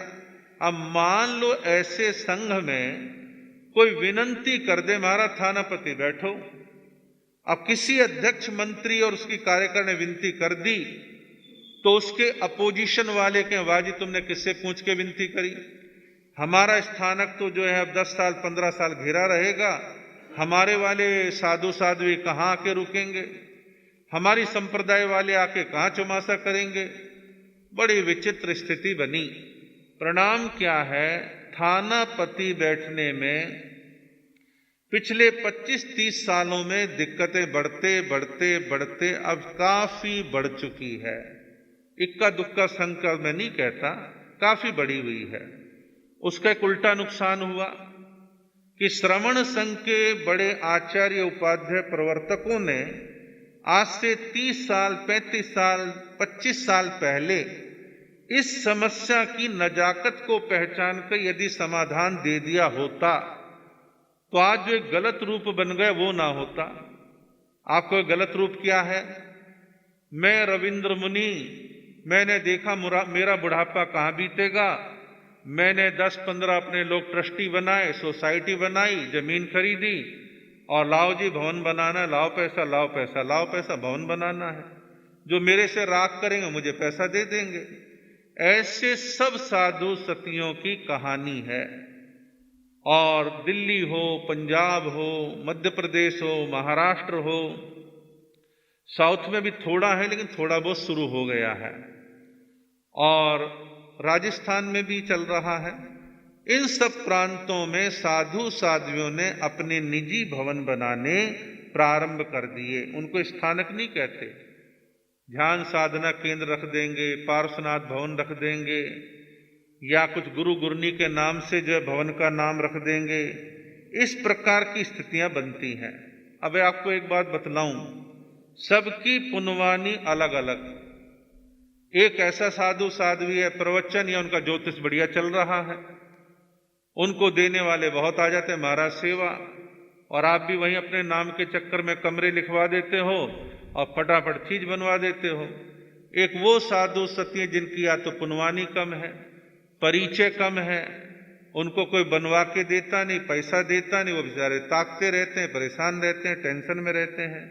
अब मान लो ऐसे संघ में कोई विनंती कर दे, महाराज थानापति बैठो। अब किसी अध्यक्ष मंत्री और उसकी कार्यकारिणी ने विनती कर दी तो उसके अपोजिशन वाले के वाजी तुमने किससे पूछ के विनती करी? हमारा स्थानक तो जो है अब 10 साल 15 साल घिरा रहेगा, हमारे वाले साधु साध्वी कहाँ आके रुकेंगे, हमारी संप्रदाय वाले आके कहाँ चौमासा करेंगे। बड़ी विचित्र स्थिति बनी। परिणाम क्या है? थानापति बैठने में पिछले 25-30 सालों में दिक्कतें बढ़ते बढ़ते बढ़ते अब काफी बढ़ चुकी है। इक्का दुक्का संख्या मैं नहीं कहता, काफी बढ़ी हुई है। उसका एक उल्टा नुकसान हुआ कि श्रवण संघ के बड़े आचार्य उपाध्याय प्रवर्तकों ने आज से 30 साल 35 साल 25 साल पहले इस समस्या की नजाकत को पहचान कर यदि समाधान दे दिया होता तो आज जो एक गलत रूप बन गया वो ना होता। आपको गलत रूप क्या है? मैं रविंद्र मुनि, मैंने देखा मेरा बुढ़ापा कहाँ बीतेगा, मैंने 10-15 अपने लोग ट्रस्टी बनाए, सोसाइटी बनाई, जमीन खरीदी और लाओ जी भवन बनाना, लाओ पैसा लाओ पैसा लाओ पैसा, भवन बनाना है। जो मेरे से राग करेंगे मुझे पैसा दे देंगे। ऐसे सब साधु सतियों की कहानी है। और दिल्ली हो, पंजाब हो, मध्य प्रदेश हो, महाराष्ट्र हो, साउथ में भी थोड़ा है लेकिन थोड़ा बहुत शुरू हो गया है, और राजस्थान में भी चल रहा है। इन सब प्रांतों में साधु साध्वियों ने अपने निजी भवन बनाने प्रारंभ कर दिए। उनको स्थानक नहीं कहते, ध्यान साधना केंद्र रख देंगे, पार्श्वनाथ भवन रख देंगे, या कुछ गुरु गुरनी के नाम से जो भवन का नाम रख देंगे। इस प्रकार की स्थितियां बनती हैं। अब आपको एक बात बतलाऊं, सबकी पुनवानी अलग अलग। एक ऐसा साधु साध्वी है, प्रवचन या उनका ज्योतिष बढ़िया चल रहा है, उनको देने वाले बहुत आ जाते हैं, महाराज सेवा, और आप भी वहीं अपने नाम के चक्कर में कमरे लिखवा देते हो और फटाफट चीज बनवा देते हो। एक वो साधु सत्य जिनकी या तो पुनवानी कम है, परिचय कम है, उनको कोई बनवा के देता नहीं, पैसा देता नहीं, वो बेचारे ताकते रहते हैं, परेशान रहते हैं, टेंशन में रहते हैं।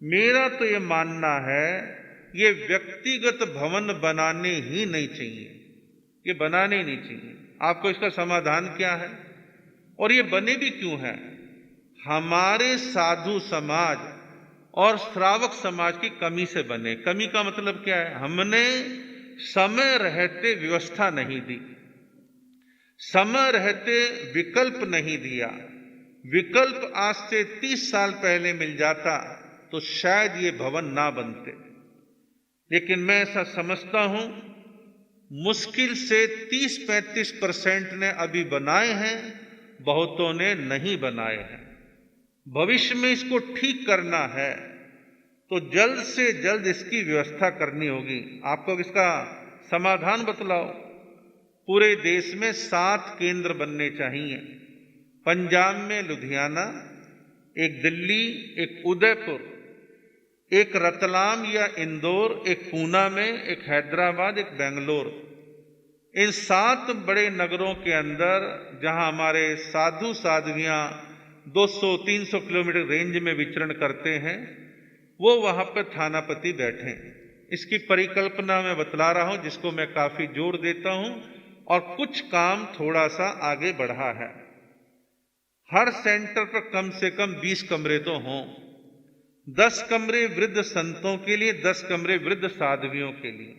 मेरा तो ये मानना है ये व्यक्तिगत भवन बनाने ही नहीं चाहिए, ये बनाने ही नहीं चाहिए। आपको इसका समाधान क्या है? और ये बने भी क्यों है? हमारे साधु समाज और श्रावक समाज की कमी से बने। कमी का मतलब क्या है? हमने समय रहते व्यवस्था नहीं दी, समय रहते विकल्प नहीं दिया। विकल्प आज से 30 साल पहले मिल जाता तो शायद ये भवन ना बनते। लेकिन मैं ऐसा समझता हूं मुश्किल से 30-35% ने अभी बनाए हैं, बहुतों ने नहीं बनाए हैं। भविष्य में इसको ठीक करना है तो जल्द से जल्द इसकी व्यवस्था करनी होगी। आपको इसका समाधान बतलाओ। पूरे देश में 7 केंद्र बनने चाहिए। पंजाब में लुधियाना, एक दिल्ली, एक उदयपुर, एक रतलाम या इंदौर, एक पूना में, एक हैदराबाद, एक बेंगलोर। इन 7 बड़े नगरों के अंदर जहां हमारे साधु साध्वियां 200-300 किलोमीटर रेंज में विचरण करते हैं, वो वहां पर थानापति बैठे। इसकी परिकल्पना मैं बतला रहा हूं, जिसको मैं काफी जोर देता हूं, और कुछ काम थोड़ा सा आगे बढ़ा है। हर सेंटर पर कम से कम 20 कमरे तो हों। 10 कमरे वृद्ध संतों के लिए, 10 कमरे वृद्ध साध्वियों के लिए।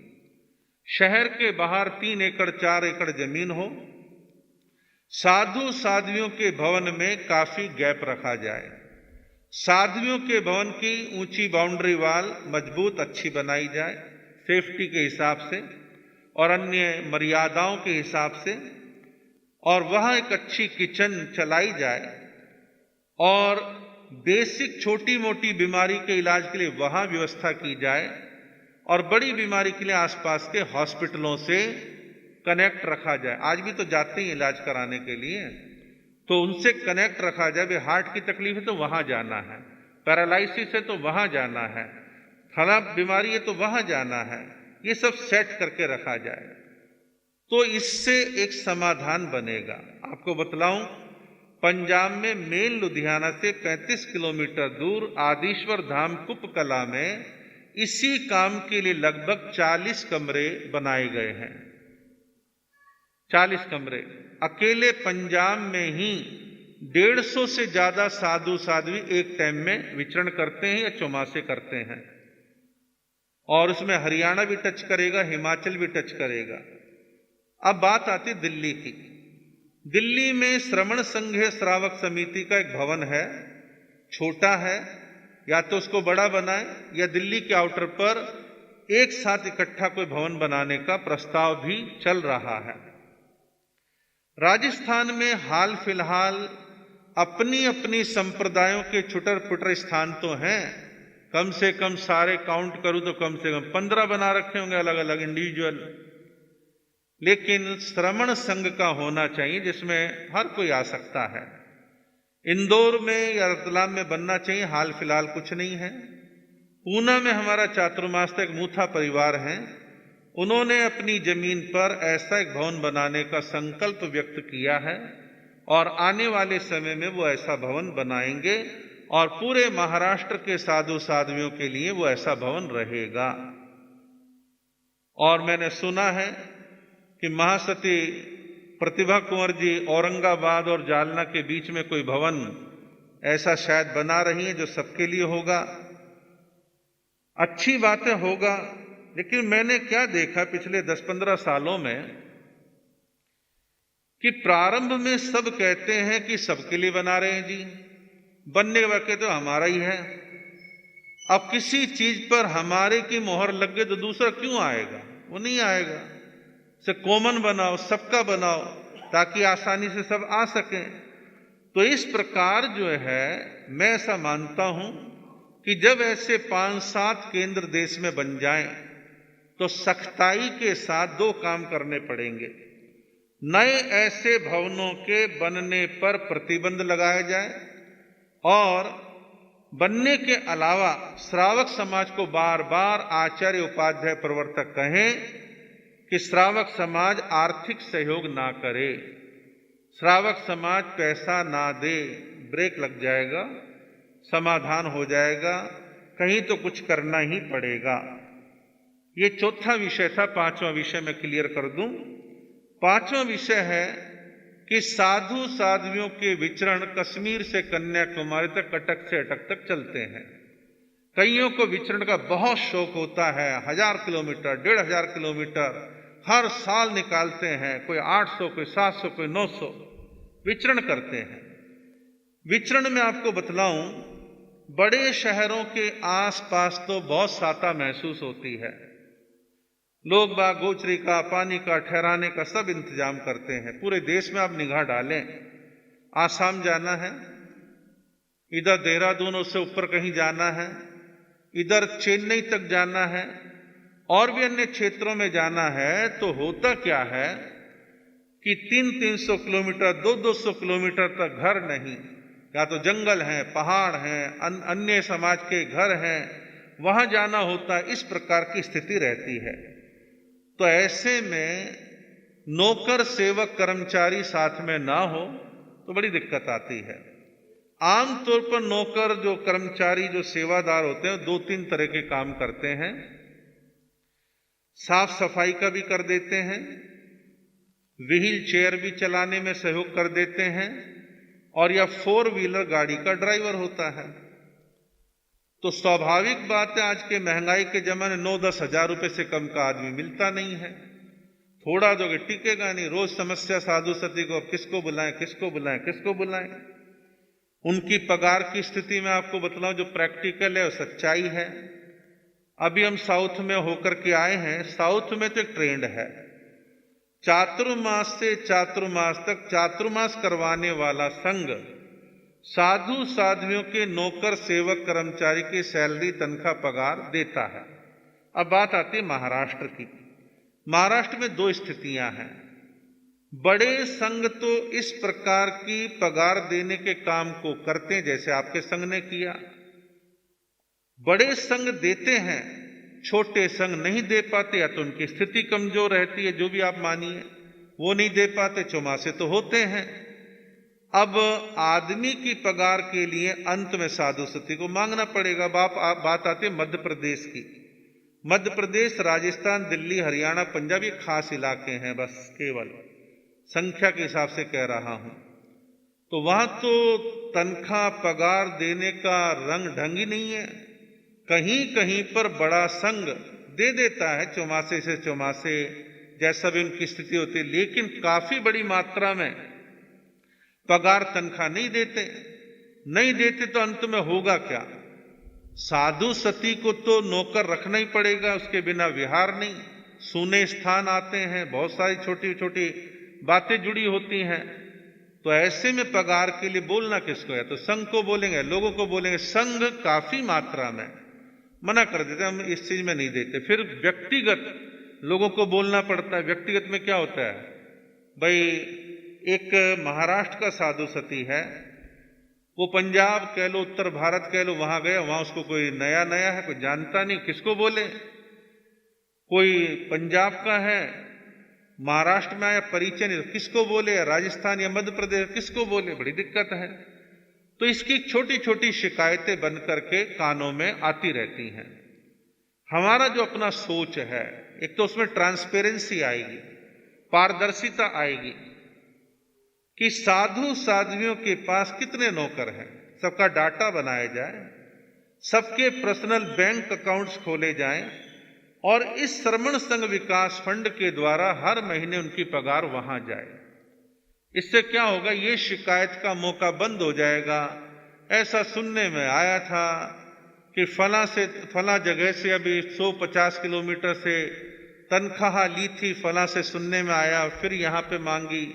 शहर के बाहर 3 एकड़ 4 एकड़ जमीन हो। साधु साध्वियों के भवन में काफी गैप रखा जाए। साध्वियों के भवन की ऊंची बाउंड्री वाल मजबूत अच्छी बनाई जाए, सेफ्टी के हिसाब से और अन्य मर्यादाओं के हिसाब से, और वहां एक अच्छी किचन चलाई जाए। और बेसिक छोटी मोटी बीमारी के इलाज के लिए वहां व्यवस्था की जाए और बड़ी बीमारी के लिए आसपास के हॉस्पिटलों से कनेक्ट रखा जाए। आज भी तो जाते ही इलाज कराने के लिए, तो उनसे कनेक्ट रखा जाए। भाई हार्ट की तकलीफ है तो वहां जाना है, पैरालिसिस है तो वहां जाना है, फला बीमारी है तो वहां जाना है, ये सब सेट करके रखा जाए तो इससे एक समाधान बनेगा। आपको बतलाऊं, पंजाब में मेन लुधियाना से 35 किलोमीटर दूर आदिश्वर धाम कुपकला में इसी काम के लिए लगभग 40 कमरे बनाए गए हैं। 40 कमरे अकेले पंजाब में ही 150 से ज्यादा साधु साध्वी एक टाइम में विचरण करते हैं या चौमासे करते हैं। और उसमें हरियाणा भी टच करेगा, हिमाचल भी टच करेगा। अब बात आती दिल्ली की। दिल्ली में श्रमण संघ श्रावक समिति का एक भवन है, छोटा है, या तो उसको बड़ा बनाए या दिल्ली के आउटर पर एक साथ इकट्ठा कोई भवन बनाने का प्रस्ताव भी चल रहा है। राजस्थान में हाल फिलहाल अपनी अपनी संप्रदायों के छुटर पुटर स्थान तो हैं, कम से कम सारे काउंट करूं तो कम से कम 15 बना रखे होंगे अलग अलग इंडिविजुअल, लेकिन श्रमण संघ का होना चाहिए जिसमें हर कोई आ सकता है। इंदौर में या रतलाम में बनना चाहिए, हाल फिलहाल कुछ नहीं है। पूना में हमारा चातुर्मास एक मूथा परिवार है, उन्होंने अपनी जमीन पर ऐसा एक भवन बनाने का संकल्प व्यक्त किया है और आने वाले समय में वो ऐसा भवन बनाएंगे और पूरे महाराष्ट्र के साधु साध्वियों के लिए वो ऐसा भवन रहेगा। और मैंने सुना है कि महासती प्रतिभा कुंवर जी औरंगाबाद और जालना के बीच में कोई भवन ऐसा शायद बना रही है जो सबके लिए होगा। अच्छी बातें होगा, लेकिन मैंने क्या देखा पिछले 10-15 सालों में कि प्रारंभ में सब कहते हैं कि सबके लिए बना रहे हैं जी, बनने के वक्त तो हमारा ही है। अब किसी चीज पर हमारे की मोहर लग गई तो दूसरा क्यों आएगा? वो नहीं आएगा। से कॉमन बनाओ, सबका बनाओ, ताकि आसानी से सब आ सकें। तो इस प्रकार जो है मैं ऐसा मानता हूं कि जब ऐसे 5-7 केंद्र देश में बन जाएं तो सख्ताई के साथ 2 काम करने पड़ेंगे। नए ऐसे भवनों के बनने पर प्रतिबंध लगाया जाए और बनने के अलावा श्रावक समाज को बार बार आचार्य उपाध्याय प्रवर्तक कहें कि श्रावक समाज आर्थिक सहयोग ना करे, श्रावक समाज पैसा ना दे, ब्रेक लग जाएगा, समाधान हो जाएगा, कहीं तो कुछ करना ही पड़ेगा। ये चौथा विषय था। 5वां विषय मैं क्लियर कर दूं। 5वां विषय है कि साधु साध्वियों के विचरण कश्मीर से कन्याकुमारी तक, कटक से अटक तक चलते हैं। कईयों को विचरण का बहुत शौक होता है, 1000 किलोमीटर, 1500 किलोमीटर हर साल निकालते हैं, कोई 800, कोई 700, कोई 900 विचरण करते हैं। विचरण में आपको बतलाऊं, बड़े शहरों के आसपास तो बहुत साता महसूस होती है। लोग बाग गोचरी का, पानी का, ठहराने का सब इंतजाम करते हैं। पूरे देश में आप निगाह डालें, आसाम जाना है, इधर देहरादून उससे ऊपर कहीं जाना है, इधर चेन्नई तक जाना है और भी अन्य क्षेत्रों में जाना है, तो होता क्या है कि 300-300 किलोमीटर, 200-200 किलोमीटर तक घर नहीं, या तो जंगल हैं, पहाड़ हैं, अन्य समाज के घर हैं, वहां जाना होता है। इस प्रकार की स्थिति रहती है। तो ऐसे में नौकर सेवक कर्मचारी साथ में ना हो तो बड़ी दिक्कत आती है। आमतौर पर नौकर जो कर्मचारी जो सेवादार होते हैं 2-3 तरह के काम करते हैं। साफ सफाई का भी कर देते हैं, व्हील चेयर भी चलाने में सहयोग कर देते हैं, और या 4 व्हीलर गाड़ी का ड्राइवर होता है। तो स्वाभाविक बात है, आज के महंगाई के जमाने 9-10 हजार रुपए से कम का आदमी मिलता नहीं है। थोड़ा दोगे टिकेगा नहीं। रोज समस्या साधु सती को, किसको बुलाएं, किसको बुलाएं, किसको बुलाएं। उनकी पगार की स्थिति में आपको बतलाऊं, जो प्रैक्टिकल है और सच्चाई है। अभी हम साउथ में होकर के आए हैं। साउथ में तो एक ट्रेंड है, चातुर्मास से चातुर्मास तक चातुर्मास करवाने वाला संघ साधु साध्वियों के नौकर सेवक कर्मचारी की सैलरी तनख्वाह पगार देता है। अब बात आती है महाराष्ट्र की। महाराष्ट्र में दो स्थितियां हैं। बड़े संघ तो इस प्रकार की पगार देने के काम को करते हैं जैसे आपके संघ ने किया, बड़े संघ देते हैं, छोटे संघ नहीं दे पाते, या तो उनकी स्थिति कमजोर रहती है, जो भी आप मानिए, वो नहीं दे पाते, चौमासे तो होते हैं। अब आदमी की पगार के लिए अंत में साधु सती को मांगना पड़ेगा। बात आती है मध्य प्रदेश की। मध्य प्रदेश, राजस्थान, दिल्ली, हरियाणा, पंजाब, ये खास इलाके हैं, बस केवल संख्या के हिसाब से कह रहा हूं। तो वहां तो तनख्वाह पगार देने का रंग ढंग ही नहीं है। कहीं कहीं पर बड़ा संघ दे देता है चौमासे से चौमासे, जैसा भी उनकी स्थिति होती है, लेकिन काफी बड़ी मात्रा में पगार तनख्वाह नहीं देते तो अंत में होगा क्या? साधु सती को तो नौकर रखना ही पड़ेगा, उसके बिना विहार नहीं। सूने स्थान आते हैं, बहुत सारी छोटी छोटी बातें जुड़ी होती हैं। तो ऐसे में पगार के लिए बोलना किसको है? तो संघ को बोलेंगे, लोगों को बोलेंगे। संघ काफी मात्रा में मना कर देते, हम इस चीज में नहीं देते। फिर व्यक्तिगत लोगों को बोलना पड़ता है। व्यक्तिगत में क्या होता है भाई, एक महाराष्ट्र का साधु सती है, वो पंजाब कह लो, उत्तर भारत कह लो, वहां गया, वहां उसको कोई नया है, कोई जानता नहीं, किसको बोले? कोई पंजाब का है, महाराष्ट्र में आया, परिचय नहीं, किसको बोले? राजस्थान या मध्य प्रदेश, किसको बोले? बड़ी दिक्कत है। तो इसकी छोटी छोटी शिकायतें बन करके कानों में आती रहती हैं। हमारा जो अपना सोच है, एक तो उसमें ट्रांसपेरेंसी आएगी, पारदर्शिता आएगी कि साधु साध्वियों के पास कितने नौकर हैं, सबका डाटा बनाया जाए, सबके पर्सनल बैंक अकाउंट्स खोले जाएं, और इस श्रमण संघ विकास फंड के द्वारा हर महीने उनकी पगार वहां जाए। इससे क्या होगा, ये शिकायत का मौका बंद हो जाएगा। ऐसा सुनने में आया था कि फला जगह से अभी 150 किलोमीटर से तनख्वाह ली थी, फला से सुनने में आया, फिर यहां पे मांगी।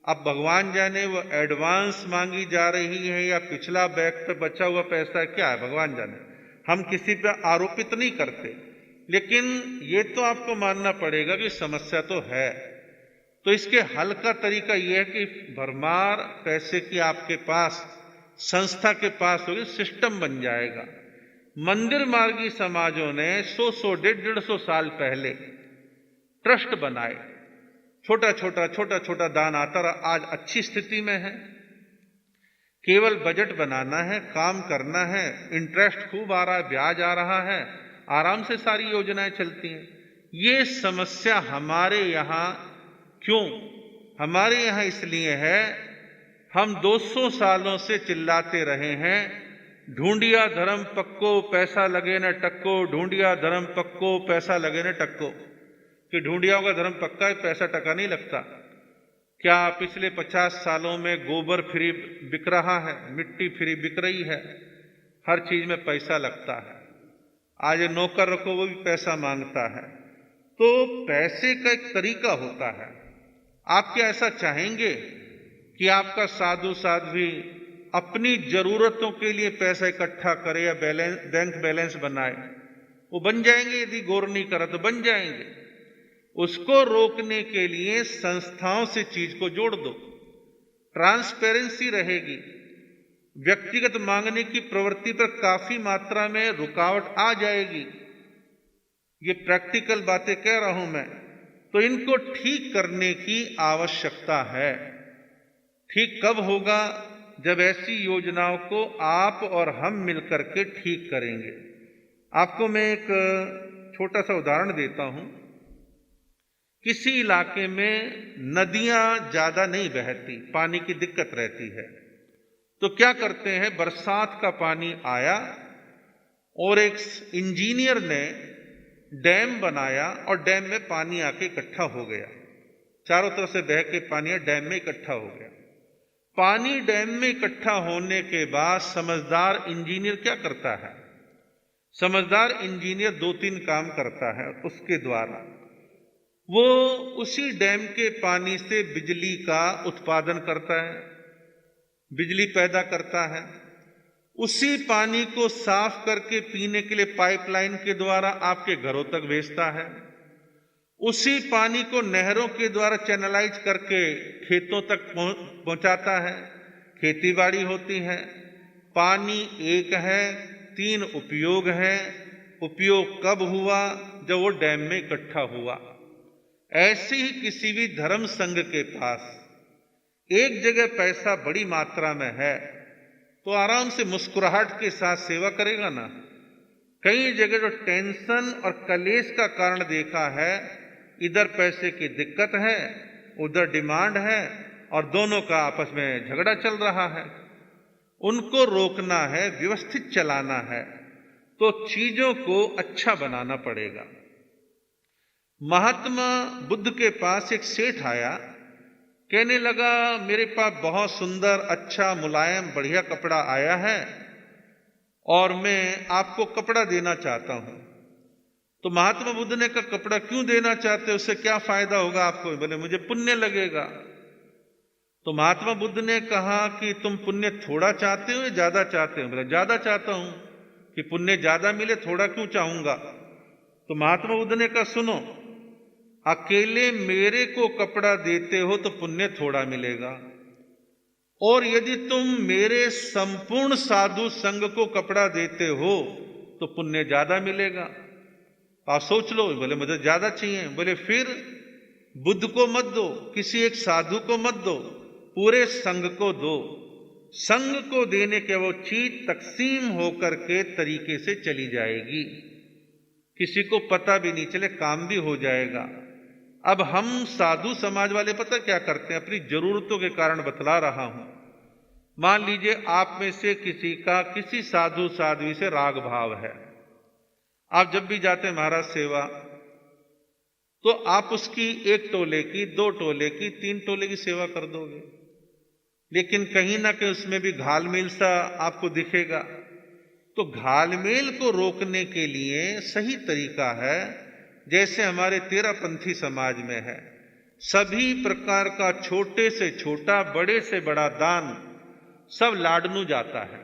अब भगवान जाने वो एडवांस मांगी जा रही है या पिछला बैग पे बचा हुआ पैसा, क्या है भगवान जाने। हम किसी पे आरोपित नहीं करते, लेकिन ये तो आपको मानना पड़ेगा कि समस्या तो है। तो इसके हल का तरीका यह है कि भरमार पैसे की आपके पास, संस्था के पास होगी, सिस्टम बन जाएगा। मंदिर मार्गी समाजों ने 100 150 साल पहले ट्रस्ट बनाए, छोटा छोटा दान आता रहा, आज अच्छी स्थिति में है। केवल बजट बनाना है, काम करना है, इंटरेस्ट खूब आ रहा है, ब्याज आ रहा है, आराम से सारी योजनाएं चलती हैं। ये समस्या हमारे यहां क्यों? हमारे यहां इसलिए है, हम 200 सालों से चिल्लाते रहे हैं, ढूंढिया धर्म पक्को पैसा लगे न टक्को, ढूंढिया धर्म पक्को पैसा लगे न टक्को। कि ढूंढियाओं का धर्म पक्का है, पैसा टका नहीं लगता। क्या पिछले 50 सालों में गोबर फ्री बिक रहा है, मिट्टी फ्री बिक रही है, हर चीज में पैसा लगता है। आज नौकर रखो, वो भी पैसा मांगता है। तो पैसे का एक तरीका होता है। आप क्या ऐसा चाहेंगे कि आपका साधु साध्वी अपनी जरूरतों के लिए पैसा इकट्ठा करे या बैंक बैलेंस बनाए? वो बन जाएंगे, यदि गौर नहीं करा तो बन जाएंगे। उसको रोकने के लिए संस्थाओं से चीज को जोड़ दो, ट्रांसपेरेंसी रहेगी। व्यक्तिगत मांगने की प्रवृत्ति पर काफी मात्रा में रुकावट आ जाएगी। ये प्रैक्टिकल बातें कह रहा हूं मैं। तो इनको ठीक करने की आवश्यकता है। ठीक कब होगा? जब ऐसी योजनाओं को आप और हम मिलकर के ठीक करेंगे। आपको मैं एक छोटा सा उदाहरण देता हूं। किसी इलाके में नदियां ज्यादा नहीं बहती, पानी की दिक्कत रहती है। तो क्या करते हैं, बरसात का पानी आया और एक इंजीनियर ने डैम बनाया और डैम में पानी आके इकट्ठा हो गया। चारों तरफ से बह के पानी डैम में इकट्ठा हो गया। पानी डैम में इकट्ठा होने के बाद समझदार इंजीनियर क्या करता है? समझदार इंजीनियर 2-3 काम करता है उसके द्वारा। वो उसी डैम के पानी से बिजली का उत्पादन करता है, बिजली पैदा करता है, उसी पानी को साफ करके पीने के लिए पाइपलाइन के द्वारा आपके घरों तक भेजता है, उसी पानी को नहरों के द्वारा चैनलाइज करके खेतों तक पहुंचाता है, खेतीबाड़ी होती है। पानी एक है, 3 उपयोग है। उपयोग कब हुआ? जब वो डैम में इकट्ठा हुआ। ऐसे ही किसी भी धर्म संघ के पास एक जगह पैसा बड़ी मात्रा में है तो आराम से मुस्कुराहट के साथ सेवा करेगा ना। कई जगह जो टेंशन और कलेश का कारण देखा है, इधर पैसे की दिक्कत है, उधर डिमांड है और दोनों का आपस में झगड़ा चल रहा है। उनको रोकना है, व्यवस्थित चलाना है, तो चीजों को अच्छा बनाना पड़ेगा। महात्मा बुद्ध के पास एक सेठ आया, कहने लगा मेरे पास बहुत सुंदर, अच्छा, मुलायम, बढ़िया कपड़ा आया है और मैं आपको कपड़ा देना चाहता हूं। तो महात्मा बुद्ध ने कहा कपड़ा क्यों देना चाहते हो, उससे क्या फायदा होगा आपको? बोले मुझे पुण्य लगेगा। तो महात्मा बुद्ध ने कहा कि तुम पुण्य थोड़ा चाहते हो या ज्यादा चाहते हो? बोले ज्यादा चाहता हूं, कि पुण्य ज्यादा मिले, थोड़ा क्यों चाहूंगा। तो महात्मा बुद्ध ने कहा सुनो, अकेले मेरे को कपड़ा देते हो तो पुण्य थोड़ा मिलेगा, और यदि तुम मेरे संपूर्ण साधु संघ को कपड़ा देते हो तो पुण्य ज्यादा मिलेगा। आप सोच लो। बोले मुझे ज्यादा चाहिए। बोले फिर बुद्ध को मत दो, किसी एक साधु को मत दो, पूरे संघ को दो। संघ को देने के वो चीज तकसीम होकर के तरीके से चली जाएगी, किसी को पता भी नहीं चले, काम भी हो जाएगा। अब हम साधु समाज वाले पता क्या करते हैं, अपनी जरूरतों के कारण बतला रहा हूं। मान लीजिए आप में से किसी का किसी साधु साध्वी से राग भाव है, आप जब भी जाते हैं महाराज सेवा, तो आप उसकी 1 टोले की, 2 टोले की, 3 टोले की सेवा कर दोगे, लेकिन कहीं ना कहीं उसमें भी घालमेल सा आपको दिखेगा। तो घालमेल को रोकने के लिए सही तरीका है, जैसे हमारे तेरापंथी समाज में है, सभी प्रकार का छोटे से छोटा, बड़े से बड़ा दान सब लाडनू जाता है।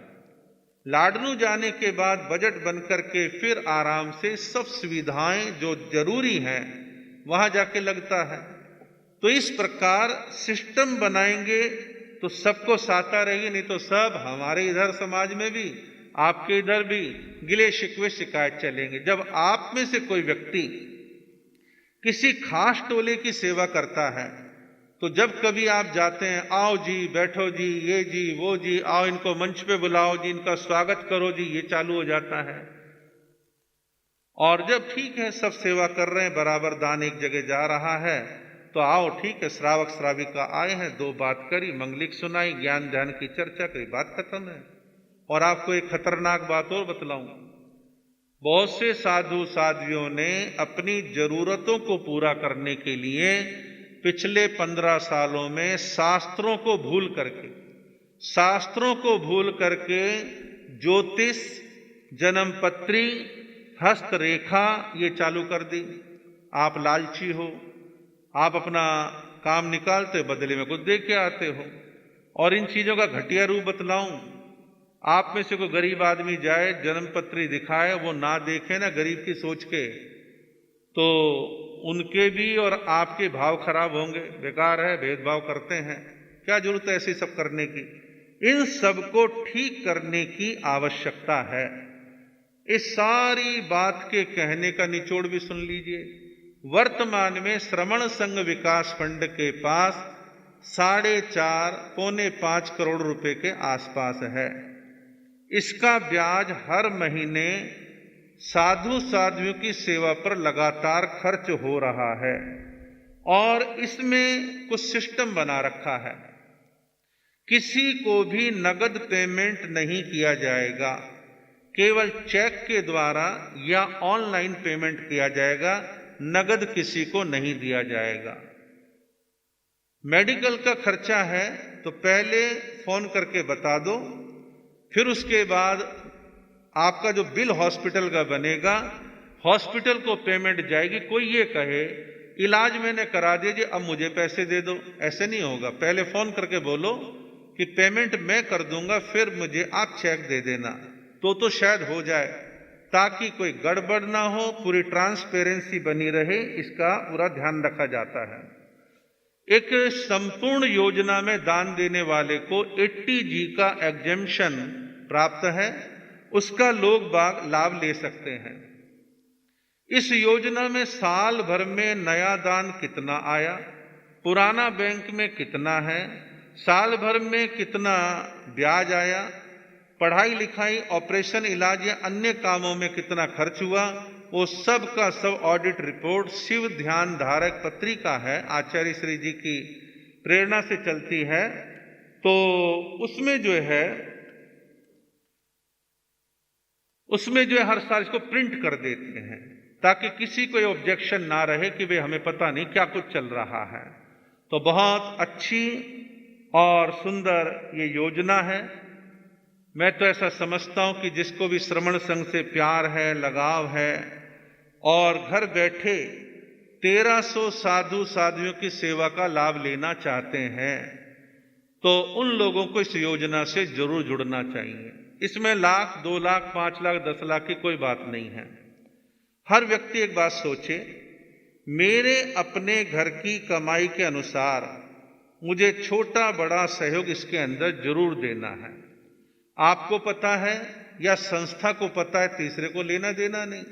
लाडनू जाने के बाद बजट बन करके फिर आराम से सब सुविधाएं जो जरूरी हैं वहां जाके लगता है। तो इस प्रकार सिस्टम बनाएंगे तो सबको साता रहेगी, नहीं तो सब हमारे इधर समाज में भी, आपके इधर भी गिले शिकवे शिकायत चलेंगे। जब आप में से कोई व्यक्ति किसी खास टोले की सेवा करता है, तो जब कभी आप जाते हैं, आओ जी, बैठो जी, ये जी, वो जी, आओ इनको मंच पे बुलाओ जी, इनका स्वागत करो जी, ये चालू हो जाता है। और जब ठीक है सब सेवा कर रहे हैं, बराबर दान एक जगह जा रहा है, तो आओ ठीक है, श्रावक श्राविका आए हैं, 2 बात करी, मंगलिक सुनाई, ज्ञान ध्यान की चर्चा करी, बात खत्म है। और आपको एक खतरनाक बात और बतलाऊं, बहुत से साधु साध्वियों ने अपनी जरूरतों को पूरा करने के लिए पिछले 15 सालों में शास्त्रों को भूल करके ज्योतिष, जन्मपत्री, हस्तरेखा ये चालू कर दी। आप लालची हो, आप अपना काम निकालते हो, बदले में कुछ दे के आते हो। और इन चीजों का घटिया रूप बतलाऊं, आप में से कोई गरीब आदमी जाए, जन्मपत्री दिखाए, वो ना देखे ना गरीब की सोच के, तो उनके भी और आपके भाव खराब होंगे। बेकार है, भेदभाव करते हैं, क्या जरूरत है ऐसे सब करने की। इन सब को ठीक करने की आवश्यकता है। इस सारी बात के कहने का निचोड़ भी सुन लीजिए। वर्तमान में श्रमण संघ विकास फंड के पास 4.5 पौने 5 करोड़ रुपए के आसपास है। इसका ब्याज हर महीने साधु साध्वियों की सेवा पर लगातार खर्च हो रहा है, और इसमें कुछ सिस्टम बना रखा है। किसी को भी नगद पेमेंट नहीं किया जाएगा, केवल चेक के द्वारा या ऑनलाइन पेमेंट किया जाएगा, नगद किसी को नहीं दिया जाएगा। मेडिकल का खर्चा है तो पहले फोन करके बता दो, फिर उसके बाद आपका जो बिल हॉस्पिटल का बनेगा, हॉस्पिटल को पेमेंट जाएगी। कोई ये कहे इलाज मैंने करा दिया जी, अब मुझे पैसे दे दो, ऐसे नहीं होगा। पहले फोन करके बोलो, कि पेमेंट मैं कर दूंगा, फिर मुझे आप चेक दे देना, तो शायद हो जाए, ताकि कोई गड़बड़ ना हो, पूरी ट्रांसपेरेंसी बनी रहे, इसका पूरा ध्यान रखा जाता है। एक संपूर्ण योजना में दान देने वाले को 80G का एग्जेम्पशन प्राप्त है, उसका लोग बाग लाभ ले सकते हैं। इस योजना में साल भर में नया दान कितना आया, पुराना बैंक में कितना है, साल भर में कितना ब्याज आया, पढ़ाई लिखाई, ऑपरेशन, इलाज या अन्य कामों में कितना खर्च हुआ, वो सब का सब ऑडिट रिपोर्ट शिव ध्यान धारक पत्रिका है, आचार्य श्री जी की प्रेरणा से चलती है। तो उसमें जो है हर साल इसको प्रिंट कर देते हैं, ताकि किसी को ऑब्जेक्शन ना रहे कि वे हमें पता नहीं क्या कुछ चल रहा है। तो बहुत अच्छी और सुंदर ये योजना है। मैं तो ऐसा समझता हूं कि जिसको भी श्रमण संघ से प्यार है, लगाव है, और घर बैठे 1300 साधु साध्वियों की सेवा का लाभ लेना चाहते हैं, तो उन लोगों को इस योजना से जरूर जुड़ना चाहिए। इसमें लाख, 2 लाख, 5 लाख, 10 लाख की कोई बात नहीं है। हर व्यक्ति एक बात सोचे, मेरे अपने घर की कमाई के अनुसार मुझे छोटा बड़ा सहयोग इसके अंदर जरूर देना है। आपको पता है या संस्था को पता है, तीसरे को लेना देना नहीं।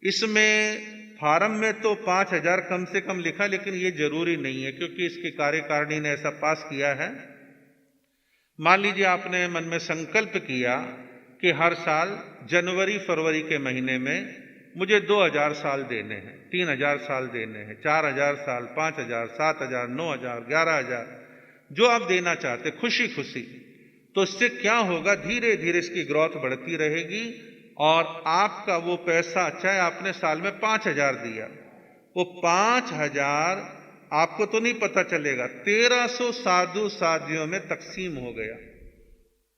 इसमें फार्म में तो 5000 कम से कम लिखा, लेकिन ये जरूरी नहीं है, क्योंकि इसकी कार्यकारिणी ने ऐसा पास किया है। मान लीजिए आपने मन में संकल्प किया कि हर साल जनवरी फरवरी के महीने में मुझे 2000 साल देने हैं, 3000 साल देने हैं, 4000 साल, 5000, 7000, 9000, 11000, जो आप देना चाहते खुशी खुशी। तो इससे क्या होगा, धीरे धीरे इसकी ग्रोथ बढ़ती रहेगी, और आपका वो पैसा, चाहे आपने साल में 5000 दिया, वो 5000 आपको तो नहीं पता चलेगा, 1300 साधु साध्वियों में तकसीम हो गया।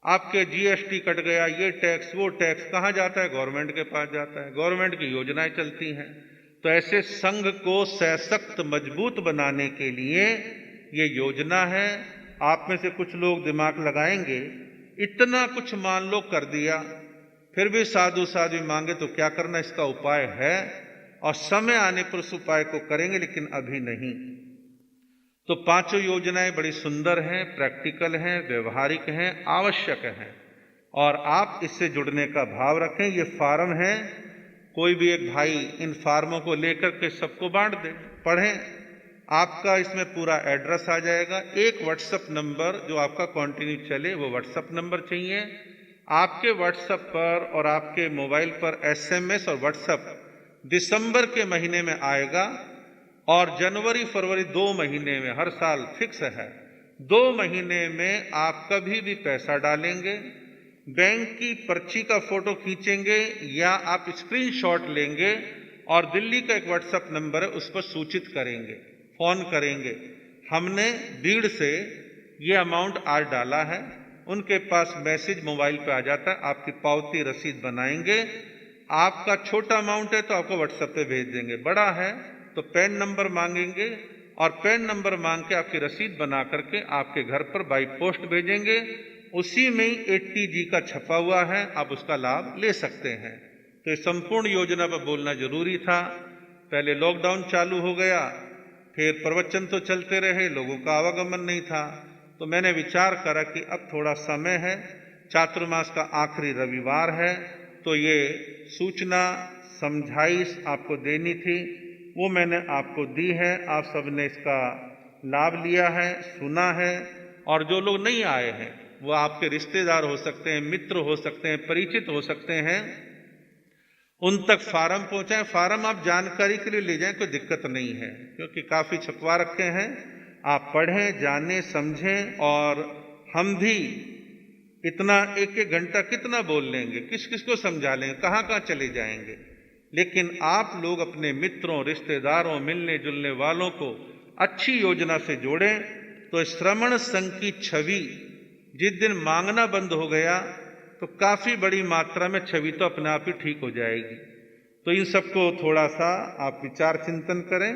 आपके जीएसटी कट गया, ये टैक्स वो टैक्स, कहां जाता है? गवर्नमेंट के पास जाता है। गवर्नमेंट की योजनाएं चलती हैं। तो ऐसे संघ को सशक्त मजबूत बनाने के लिए ये योजना है। आप में से कुछ लोग दिमाग लगाएंगे, इतना कुछ मान लो कर दिया, फिर भी साधु साध्वी मांगे तो क्या करना, इसका उपाय है, और समय आने पर उस उपाय को करेंगे, लेकिन अभी नहीं। तो 5 योजनाएं बड़ी सुंदर हैं, प्रैक्टिकल हैं, व्यवहारिक हैं, आवश्यक हैं, और आप इससे जुड़ने का भाव रखें। ये फार्म है, कोई भी एक भाई इन फार्मों को लेकर के सबको बांट दे, पढ़ें। आपका इसमें पूरा एड्रेस आ जाएगा, एक व्हाट्सएप नंबर जो आपका कंटिन्यू चले, वो व्हाट्सएप नंबर चाहिए। आपके व्हाट्सएप पर और आपके मोबाइल पर SMS और व्हाट्सएप दिसंबर के महीने में आएगा, और जनवरी फरवरी 2 महीने में, हर साल फिक्स है, 2 महीने में आप कभी भी पैसा डालेंगे, बैंक की पर्ची का फोटो खींचेंगे या आप स्क्रीनशॉट लेंगे, और दिल्ली का एक व्हाट्सएप नंबर है, उस पर सूचित करेंगे, फोन करेंगे, हमने भीड़ से ये अमाउंट आज डाला है। उनके पास मैसेज मोबाइल पे आ जाता है, आपकी पावती रसीद बनाएंगे। आपका छोटा अमाउंट है तो आपको व्हाट्सएप पे भेज देंगे, बड़ा है तो पैन नंबर मांगेंगे, और पैन नंबर मांग के आपकी रसीद बना करके आपके घर पर बाई पोस्ट भेजेंगे। उसी में ही 80G का छपा हुआ है, आप उसका लाभ ले सकते हैं। तो इस संपूर्ण योजना पर बोलना जरूरी था। पहले लॉकडाउन चालू हो गया, फिर प्रवचन तो चलते रहे, लोगों का आवागमन नहीं था, तो मैंने विचार करा कि अब थोड़ा समय है, चातुर्मास का आखिरी रविवार है, तो ये सूचना समझाइश आपको देनी थी, वो मैंने आपको दी है। आप सबने इसका लाभ लिया है, सुना है, और जो लोग नहीं आए हैं वो आपके रिश्तेदार हो सकते हैं, मित्र हो सकते हैं, परिचित हो सकते हैं, उन तक फार्म पहुंचाएं। फार्म आप जानकारी के लिए ले जाएं, कोई दिक्कत नहीं है, क्योंकि काफी छपवा रखे हैं। आप पढ़ें, जानें, समझें, और हम भी इतना 1-1 घंटा कितना बोल लेंगे, किस किस को समझा लेंगे, कहाँ कहाँ चले जाएंगे। लेकिन आप लोग अपने मित्रों, रिश्तेदारों, मिलने जुलने वालों को अच्छी योजना से जोड़ें, तो श्रमण संघ की छवि जिस दिन मांगना बंद हो गया, तो काफी बड़ी मात्रा में छवि तो अपने आप ही ठीक हो जाएगी। तो इन सबको थोड़ा सा आप विचार चिंतन करें।